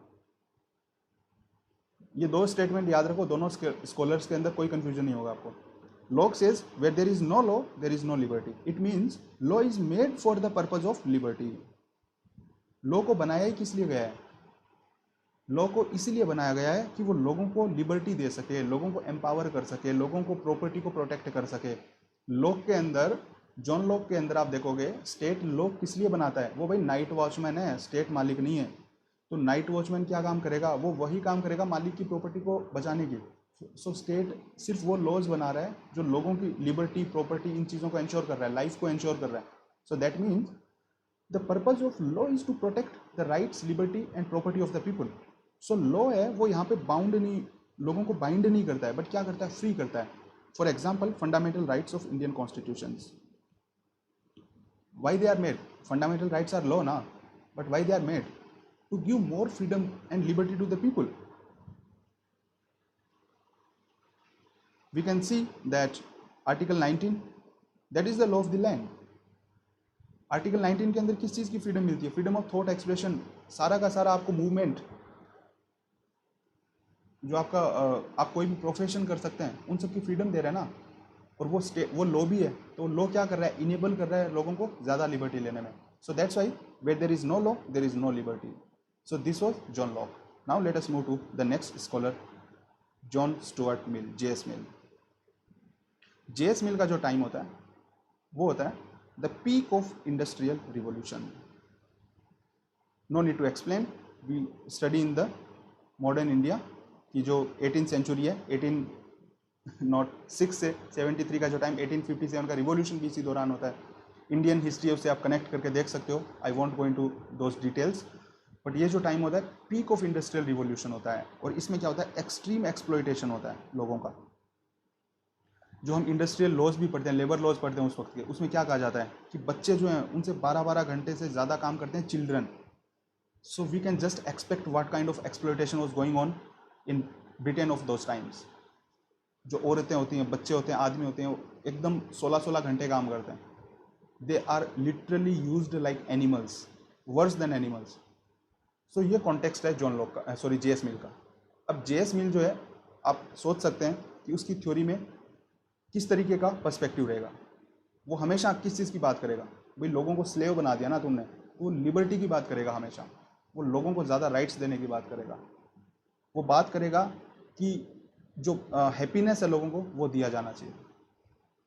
ये दो स्टेटमेंट याद रखो, दोनों स्कॉलर्स के अंदर कोई कंफ्यूजन नहीं होगा आपको। Locke says where there is no law there is no liberty, it means law is made for the purpose of liberty. Law को बनाया ही किस लिए गया है? लॉ को इसीलिए बनाया गया है कि वो लोगों को लिबर्टी दे सके, लोगों को एम्पावर कर सके, लोगों को प्रॉपर्टी को प्रोटेक्ट कर सके। लॉक के अंदर, जॉन लॉक के अंदर आप देखोगे स्टेट लॉ किस लिए बनाता है? वो भाई नाइट वॉचमैन है, स्टेट मालिक नहीं है। तो नाइट वॉचमैन क्या काम करेगा? वो वही काम करेगा मालिक की प्रॉपर्टी को बचाने की। सो स्टेट सिर्फ वो लॉज बना रहा है जो लोगों की लिबर्टी, प्रॉपर्टी, इन चीज़ों को इंश्योर कर रहा है, लाइफ को इंश्योर कर रहा है। So that means the purpose of law is to protect the rights, liberty and property of the people. So law है वो यहाँ पे बाउंड नहीं, लोगों को बाइंड नहीं करता है, बट क्या करता है? फ्री करता है। For example fundamental rights of Indian constitutions, why they are made? Fundamental rights are law na, but why they are made? To give more freedom and liberty to the people. We can see that Article 19, that is the law of the land. Article 19 के अंदर किस चीज़ की freedom मिलती है? Freedom of thought expression. सारा का सारा आपको मूवमेंट, जो आपका आप कोई भी प्रोफेशन कर सकते हैं, उन सब की फ्रीडम दे रहा है ना। और वो लॉ भी है, तो लॉ क्या कर रहा है? इनेबल कर रहा है लोगों को ज़्यादा लिबर्टी लेने में। So that's why where there is no law there is no liberty. So this was John Locke. Now let us move to the next scholar, John Stuart Mill, JS Mill. JS Mill का जो time होता है वो होता है the peak of industrial revolution. No need to explain, we study in the modern India की जो 18th century है, 1806 से 73 का जो टाइम, 1857 का रिवॉल्यूशन भी इसी दौरान होता है। इंडियन हिस्ट्री उससे आप कनेक्ट करके देख सकते हो, I want go into those details. But ये जो टाइम होता है पीक ऑफ इंडस्ट्रियल रिवॉल्यूशन होता है, और इसमें क्या होता है? एक्सट्रीम एक्सप्लॉयटेशन होता है लोगों का। जो हम इंडस्ट्रियल लॉज भी पढ़ते हैं, लेबर लॉज पढ़ते हैं उस वक्त के, उसमें क्या कहा जाता है कि बच्चे जो हैं उनसे 12-12 घंटे से ज़्यादा काम करते हैं, children. So we can just expect what kind of exploitation was going on in Britain of those times. जो औरतें होती हैं, बच्चे होते हैं, आदमी होते हैं, एकदम 16-16 घंटे काम करते हैं। They are literally used like animals, worse than animals. So ये कॉन्टेक्स्ट है जॉन लॉक का, सॉरी जेएस मिल का। अब जेएस मिल जो है, आप सोच सकते हैं कि उसकी थ्योरी में किस तरीके का पर्सपेक्टिव रहेगा। वो हमेशा किस चीज़ की बात करेगा? भाई लोगों को स्लेव बना दिया ना तुमने, तो वो लिबर्टी की बात करेगा हमेशा। वो लोगों को ज़्यादा राइट्स देने की बात करेगा। वो बात करेगा कि जो हैप्पीनेस है लोगों को वो दिया जाना चाहिए।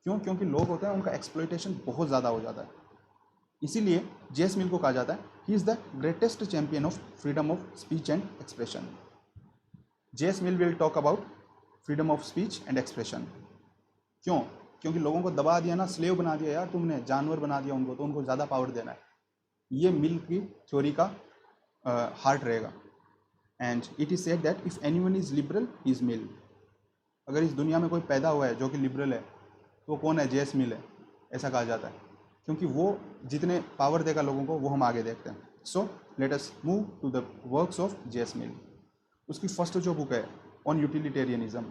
क्यों? क्योंकि लोग होते हैं उनका एक्सप्लॉयटेशन बहुत ज़्यादा हो जाता है। इसीलिए जेएस मिल को कहा जाता है he is the greatest champion of freedom of speech and expression. JS mill will talk about freedom of speech and expression. क्यों? क्योंकि लोगों को दबा दिया ना, स्लेव बना दिया यार तुमने, जानवर बना दिया उनको, तो उनको ज़्यादा पावर देना है। ये मिल की थ्योरी का हार्ट रहेगा। And it is said that if anyone is liberal he is Mill. अगर इस दुनिया में कोई पैदा हुआ है जो कि लिबरल है, तो कौन है? जेएस मिल है, ऐसा कहा जाता है। क्योंकि वो जितने पावर देगा लोगों को, वो हम आगे देखते हैं। So let us move to the works of JS Mill. उसकी फर्स्ट जो बुक है ऑन यूटिलिटेरियनिज्म,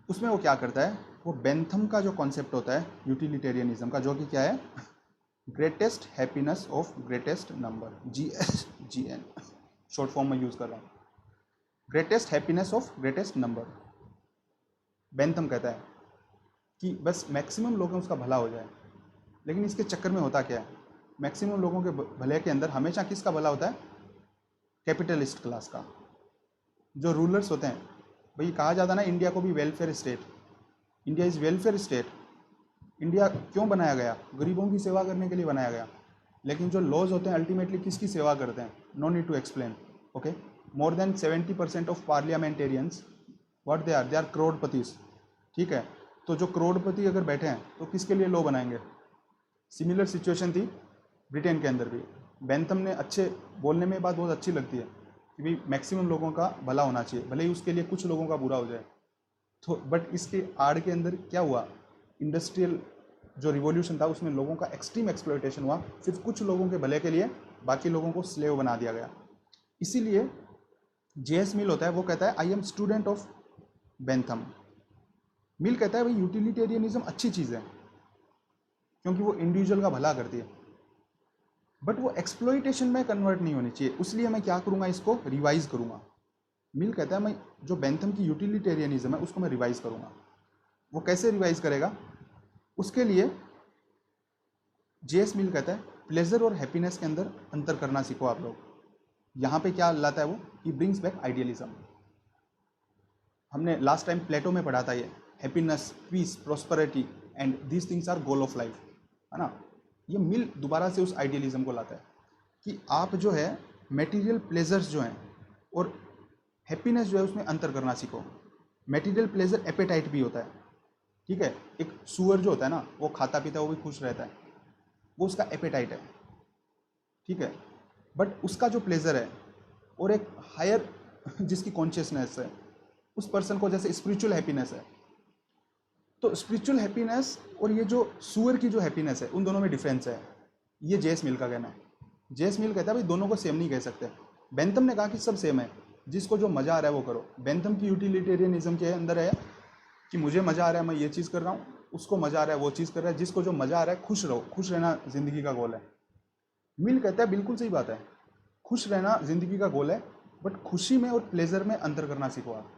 उसमें वो क्या करता है, वो बेंथम का जो कॉन्सेप्ट होता है यूटिलिटेरियनिज्म का, जो कि क्या है, greatest happiness of greatest number, GSGN short form में यूज कर रहा हूँ, greatest happiness of greatest number. Bentham कहता है कि बस मैक्सिमम लोगों उसका भला हो जाए, लेकिन इसके चक्कर में होता क्या है, मैक्सिमम लोगों के भले के अंदर हमेशा किसका भला होता है, कैपिटलिस्ट क्लास का। जो रूलर्स होते हैं, भाई कहा जाता है ना इंडिया को भी welfare state, India is welfare state. India क्यों बनाया गया, गरीबों की सेवा करने के लिए बनाया गया, लेकिन जो लॉज होते हैं अल्टीमेटली किसकी सेवा करते हैं, no need to explain, okay. More than 70% of parliamentarians what they are करोड़पतिस, ठीक है। तो जो करोड़पति अगर बैठे हैं तो किसके लिए लॉ बनाएंगे। सिमिलर सिचुएशन थी ब्रिटेन के अंदर भी। बेंथम ने अच्छे बोलने में बात बहुत अच्छी लगती है कि भाई मैक्सिमम लोगों का भला होना चाहिए, भले ही उसके लिए कुछ लोगों का बुरा हो जाए। तो बट इसके आड़ के अंदर क्या हुआ, इंडस्ट्रियल जो रिवॉल्यूशन था उसमें लोगों का एक्सट्रीम एक्सप्लॉयटेशन हुआ, सिर्फ कुछ लोगों के भले के लिए बाकी लोगों को स्लेव बना दिया गया। इसीलिए JS मिल होता है, वो कहता है I am student of Bentham. Mill कहता है भाई यूटिलिटेरियनिज्म अच्छी चीज़ है क्योंकि वो इंडिविजुअल का भला करती है, बट वो एक्सप्लॉयटेशन में कन्वर्ट नहीं होनी चाहिए, इसलिए मैं क्या करूँगा, इसको रिवाइज करूँगा। मिल कहता है मैं जो बेंथम की यूटिलिटेरियनिज्म है उसको मैं रिवाइज करूँगा। वो कैसे रिवाइज करेगा, उसके लिए JS मिल कहता है प्लेजर और हैप्पीनेस के अंदर अंतर करना सीखो आप लोग। यहाँ पे क्या लाता है वो, ही ब्रिंग्स बैक आइडियलिज्म। हमने लास्ट टाइम प्लेटो में पढ़ा था ये, happiness, peace, prosperity and these things are goal of life, है ना। ये मिल दोबारा से उस आइडियलिज्म को लाता है कि आप जो है मटेरियल प्लेजर्स जो हैं और हैप्पीनेस जो है उसमें अंतर करना सीखो। मटेरियल प्लेजर एपेटाइट भी होता है, ठीक है। एक सुअर जो होता है ना, वो खाता पीता है, वो भी खुश रहता है, वो उसका एपेटाइट है, ठीक है। बट उसका जो प्लेजर है और एक हायर जिसकी कॉन्शियसनेस है, उस पर्सन को जैसे स्पिरिचुअल हैप्पीनेस है, तो स्पिरिचुअल हैप्पीनेस और ये जो सुअर की जो हैप्पीनेस है उन दोनों में डिफरेंस है। ये JS मिल का कहना है। JS मिल कहता है भाई दोनों को सेम नहीं कह सकते। बेंथम ने कहा कि सब सेम है, जिसको जो मज़ा आ रहा है वो करो। बेंथम की यूटिलिटेरियनिज्म के अंदर है कि मुझे मज़ा आ रहा है मैं ये चीज़ कर रहा हूँ, उसको मज़ा आ रहा है वो चीज़ कर रहा है, जिसको जो मज़ा आ रहा है खुश रहो, खुश रहना ज़िंदगी का गोल है। मिल कहता है बिल्कुल सही बात है, खुश रहना ज़िंदगी का गोल है, बट खुशी में और प्लेजर में अंतर करना सीखो आप।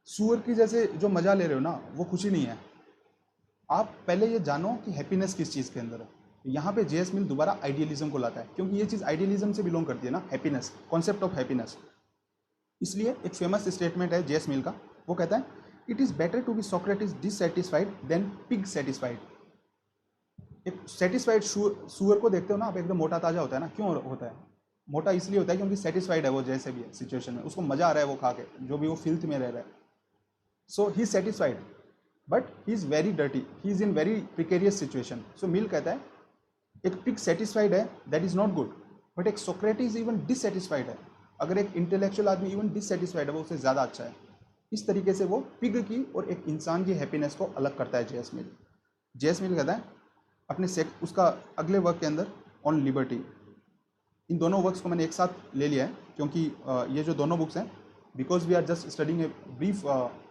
सुअर की जैसे जो मज़ा ले रहे हो ना वो खुशी नहीं है। आप पहले ये जानो कि हैप्पीनेस किस चीज़ के अंदर है। यहाँ पे JS मिल दोबारा आइडियलिज्म को लाता है, क्योंकि ये चीज़ आइडियलिज्म से बिलोंग करती है ना, हैप्पीनेस, कॉन्सेप्ट ऑफ हैप्पीनेस। इसलिए एक फेमस स्टेटमेंट है JS मिल का, वो कहता है it is better to be Socrates dissatisfied than pig satisfied. एक सेटिस्फाइड सुअर को देखते हो ना आप, एकदम मोटा ताजा होता है ना, क्यों होता है, मोटा इसलिए होता है क्योंकि सेटिस्फाइड है वो जैसे भी है सिचुएशन में, उसको मज़ा आ रहा है वो खा के, जो भी वो फिल्थ में रह रहा है, so he is satisfied, but he is very dirty, he is in very precarious situation. So Mill कहता है एक पिग सेटिस्फाइड है that is not good, but एक सोक्रेटिस इवन डिससेटिस्फाइड है, अगर एक इंटेलेक्चुअल आदमी इवन डिससेटिस्फाइड है वो उससे ज़्यादा अच्छा है। इस तरीके से वो पिग की और एक इंसान की हैप्पीनेस को अलग करता है JS मिल। JS मिल कहता है अपने उसका अगले वर्क के अंदर ऑन लिबर्टी, इन दोनों वर्क्स को मैंने एक साथ ले लिया है क्योंकि ये जो दोनों बुक्स हैं, because we are just studying a brief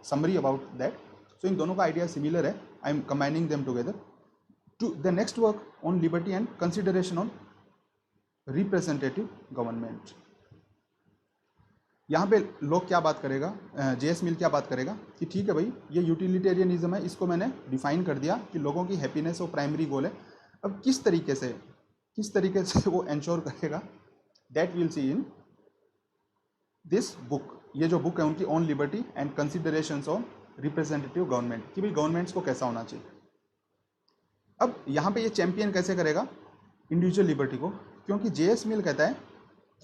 summary about that, so इन दोनों का आइडिया सिमिलर है, I am combining them together to the next work on liberty and consideration on representative government. यहाँ पे लोग क्या बात करेगा, JS मिल क्या बात करेगा कि ठीक है भाई ये यूटिलिटेरियनिज्म है, इसको मैंने डिफाइन कर दिया कि लोगों की हैप्पीनेस वो प्राइमरी गोल है। अब किस तरीके से वो इंश्योर करेगा, that will see in this book. ये जो बुक है उनकी on liberty and considerations on representative government, कि भाई गवर्नमेंट्स को कैसा होना चाहिए। अब यहाँ पे ये चैंपियन कैसे करेगा इंडिविजुअल लिबर्टी को, क्योंकि JS मिल कहता है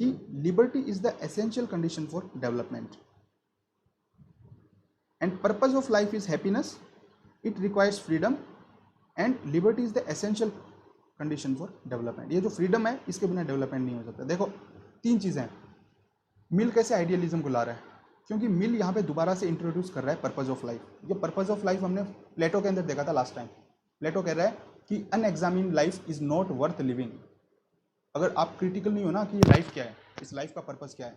कि liberty is the essential condition for development and purpose of life is happiness, it requires freedom and liberty is the essential condition for development. ये जो फ्रीडम है इसके बिना डेवलपमेंट नहीं हो सकता। देखो तीन चीज़ें हैं। मिल कैसे आइडियलिज्म को ला रहा है, क्योंकि मिल यहाँ पे दोबारा से इंट्रोड्यूस कर रहा है पर्पज ऑफ लाइफ। ये पर्पज ऑफ लाइफ हमने प्लेटो के अंदर देखा था लास्ट टाइम। प्लेटो कह रहा है कि unexamined life is not worth living. अगर आप क्रिटिकल नहीं हो ना कि ये लाइफ क्या है, इस लाइफ का पर्पस क्या है,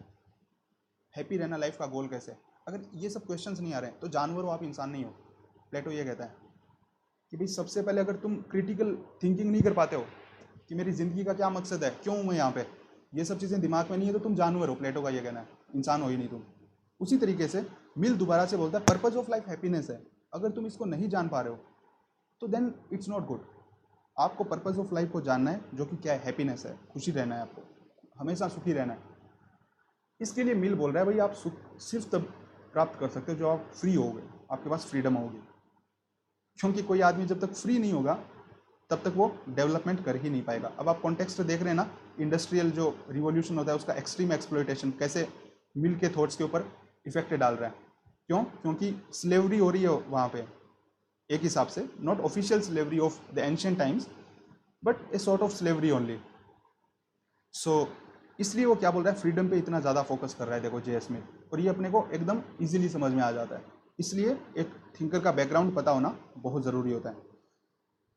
हैप्पी रहना लाइफ का गोल कैसे है, अगर ये सब क्वेश्चंस नहीं आ रहे हैं तो जानवर हो आप, इंसान नहीं हो। प्लेटो ये कहता है कि भाई सबसे पहले अगर तुम क्रिटिकल थिंकिंग नहीं कर पाते हो कि मेरी ज़िंदगी का क्या मकसद है, क्यों हूँ मैं यहाँ पे, ये सब चीज़ें दिमाग में नहीं है तो तुम जानवर हो। प्लेटो का ये कहना है, इंसान हो ही नहीं तुम। उसी तरीके से मिल दोबारा से बोलता है पर्पज ऑफ लाइफ हैप्पीनेस है। अगर तुम इसको नहीं जान पा रहे हो तो देन इट्स नॉट गुड। आपको पर्पज ऑफ लाइफ को जानना है, जो कि क्या है, हैप्पीनेस है, खुशी रहना है, आपको हमेशा सुखी रहना है। इसके लिए मिल बोल रहा है भाई आप सुख सिर्फ तब प्राप्त कर सकते हो जो आप फ्री होगे, आपके पास फ्रीडम होगी। क्योंकि कोई आदमी जब तक फ्री नहीं होगा तब तक वो डेवलपमेंट कर ही नहीं पाएगा। अब आप कॉन्टेक्स्ट देख रहे हैं ना, इंडस्ट्रियल जो रिवॉल्यूशन होता है उसका एक्सट्रीम एक्सप्लॉयटेशन कैसे मिल के थॉट्स के ऊपर इफेक्ट डाल रहा है। क्यों? क्योंकि स्लेवरी हो रही है वहाँ पे एक हिसाब से, not official slavery of the ancient times but a sort of slavery only. So इसलिए वो क्या बोल रहा है, फ्रीडम पे इतना ज़्यादा फोकस कर रहा है, देखो जेएस में, और ये अपने को एकदम इजीली समझ में आ जाता है। इसलिए एक थिंकर का बैकग्राउंड पता होना बहुत ज़रूरी होता है।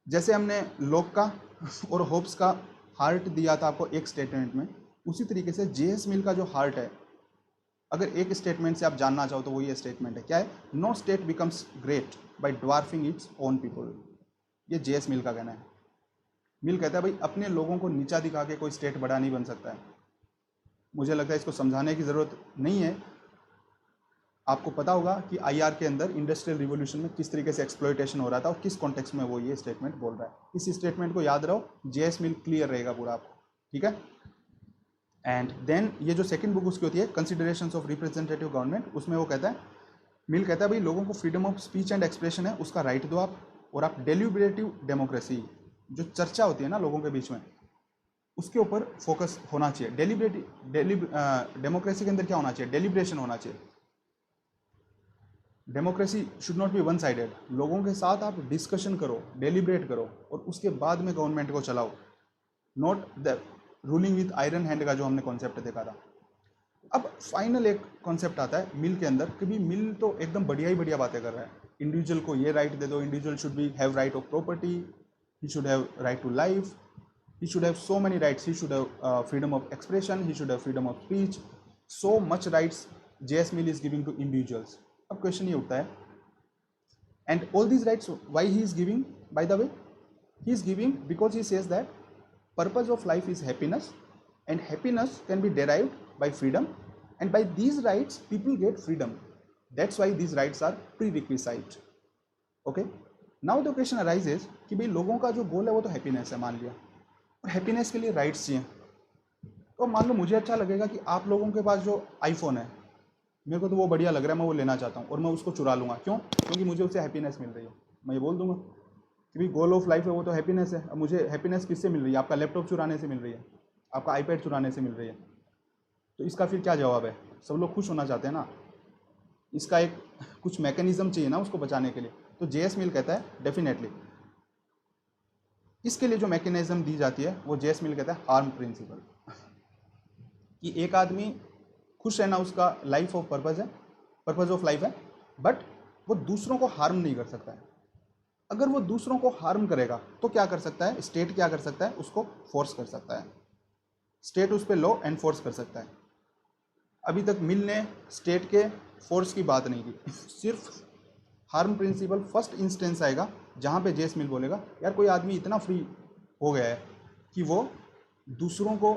जैसे हमने लॉक का और होप्स का हार्ट दिया था आपको एक स्टेटमेंट में, उसी तरीके से जेएस मिल का जो हार्ट है, अगर एक स्टेटमेंट से आप जानना चाहो तो वो ये स्टेटमेंट है, क्या है, no state becomes great by dwarfing its own people. ये जेएस मिल का कहना है। मिल कहता है भाई अपने लोगों को नीचा दिखा के कोई स्टेट बड़ा नहीं बन सकता है। मुझे लगता है इसको समझाने की ज़रूरत नहीं है। आपको पता होगा कि आईआर के अंदर इंडस्ट्रियल रिवॉल्यूशन में किस तरीके से एक्सप्लॉयटेशन हो रहा था और किस कॉन्टेक्स्ट में वो ये स्टेटमेंट बोल रहा है। इस स्टेटमेंट को याद रहो, जेएस मिल क्लियर रहेगा पूरा आपको, ठीक है। एंड देन ये जो सेकंड बुक उसकी होती है कंसिडरेशंस ऑफ रिप्रेजेंटेटिव गवर्नमेंट, उसमें वो कहता है, मिल कहता है भाई लोगों को freedom of speech and expression है उसका राइट दो आप, और आप डेलिब्रेटिव डेमोक्रेसी, जो चर्चा होती है ना लोगों के बीच में, उसके ऊपर फोकस होना चाहिए। डेमोक्रेसी के अंदर क्या होना चाहिए, डेलिब्रेशन होना चाहिए। Democracy should not B one sided, लोगों के साथ आप डिस्कशन करो, डेलिब्रेट करो और उसके बाद में गवर्नमेंट को चलाओ, not the ruling with iron hand का जो हमने कॉन्सेप्ट देखा था। अब फाइनल एक कॉन्सेप्ट आता है मिल के अंदर कि भी मिल तो एकदम बढ़िया ही बढ़िया बातें कर रहा है, इंडिविजुअल को ये राइट दे दो, individual should be have right of property, he should have right to life, he should have so many rights, he should have freedom of expression, he should have freedom of speech, so much rights JS Mill is giving to individuals. अब question ये उठता है, and all these rights why he is giving, by the way he is giving because he says that purpose of life is happiness and happiness can be derived by freedom, and by these rights people get freedom, that's why these rights are prerequisite. Okay, now the question arises कि भाई लोगों का जो गोल है वो तो happiness है मान लिया, और हैप्पीनेस के लिए राइट्स चाहिए। तो मान लो मुझे अच्छा लगेगा कि आप लोगों के पास जो आईफोन है, मेरे को तो वो बढ़िया लग रहा है, मैं वो लेना चाहता हूँ और मैं उसको चुरा लूँगा, क्यों? क्योंकि मुझे उससे हैप्पीनेस मिल रही है। मैं ये बोल दूंगा कि भाई गोल ऑफ लाइफ है वो तो हैप्पीनेस है। अब मुझे हैप्पीनेस किससे मिल रही है? आपका लैपटॉप चुराने से मिल रही है, आपका आईपैड चुराने से मिल रही है। तो इसका फिर क्या जवाब है? सब लोग खुश होना चाहते हैं ना, इसका एक कुछ मैकेनिज्म चाहिए ना उसको बचाने के लिए। तो जेएस मिल कहता है डेफिनेटली इसके लिए जो मैकेनिज्म दी जाती है वो जेएस मिल कहता है हार्म प्रिंसिपल, कि एक आदमी खुश रहना उसका लाइफ ऑफ पर्पज है, पर्पज ऑफ लाइफ है, बट वो दूसरों को हार्म नहीं कर सकता है। अगर वो दूसरों को हार्म करेगा तो क्या कर सकता है? स्टेट क्या कर सकता है? उसको फोर्स कर सकता है, स्टेट उस पर लॉ एनफोर्स कर सकता है। अभी तक मिल ने स्टेट के फोर्स की बात नहीं की, सिर्फ हार्म प्रिंसिपल फर्स्ट इंस्टेंस आएगा जहाँ पे जेएस मिल बोलेगा यार कोई आदमी इतना फ्री हो गया है कि वो दूसरों को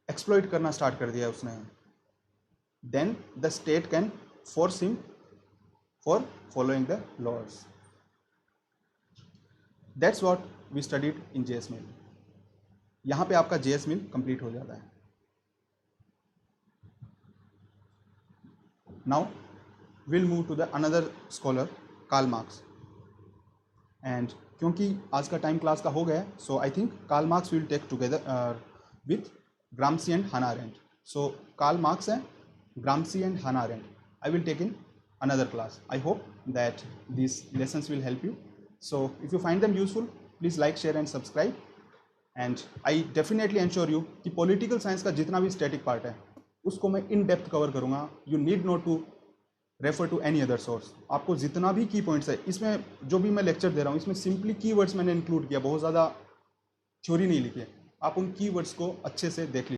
एक्सप्लॉइट करना स्टार्ट कर दिया है उसने, then the state can force him for following the laws. That's what we studied in JS Mill. यहाँ पे आपका जेएस मिल कंप्लीट हो जाता है। Now we'll move to the another scholar, Karl Marx. And क्योंकि आज का टाइम क्लास का हो गया है, so I think Karl Marx will take together with Gramsci and Hannah Arendt. So Karl Marx है, Gramsci and Hannah aren't I will take in another class. I hope that these lessons will help you. So if you find them useful, please like, share and subscribe. And I definitely ensure you कि political science का जितना भी static part है उसको मैं in depth cover करूँगा। You need not to refer to any other source. आपको जितना भी की पॉइंट्स है इसमें जो भी मैं लेक्चर दे रहा हूँ इसमें सिंपली कीवर्ड्स मैंने इंक्लूड किया, बहुत ज़्यादा थ्योरी नहीं लिखी है। आप उन कीवर्ड्स को अच्छे से देख लीजिए।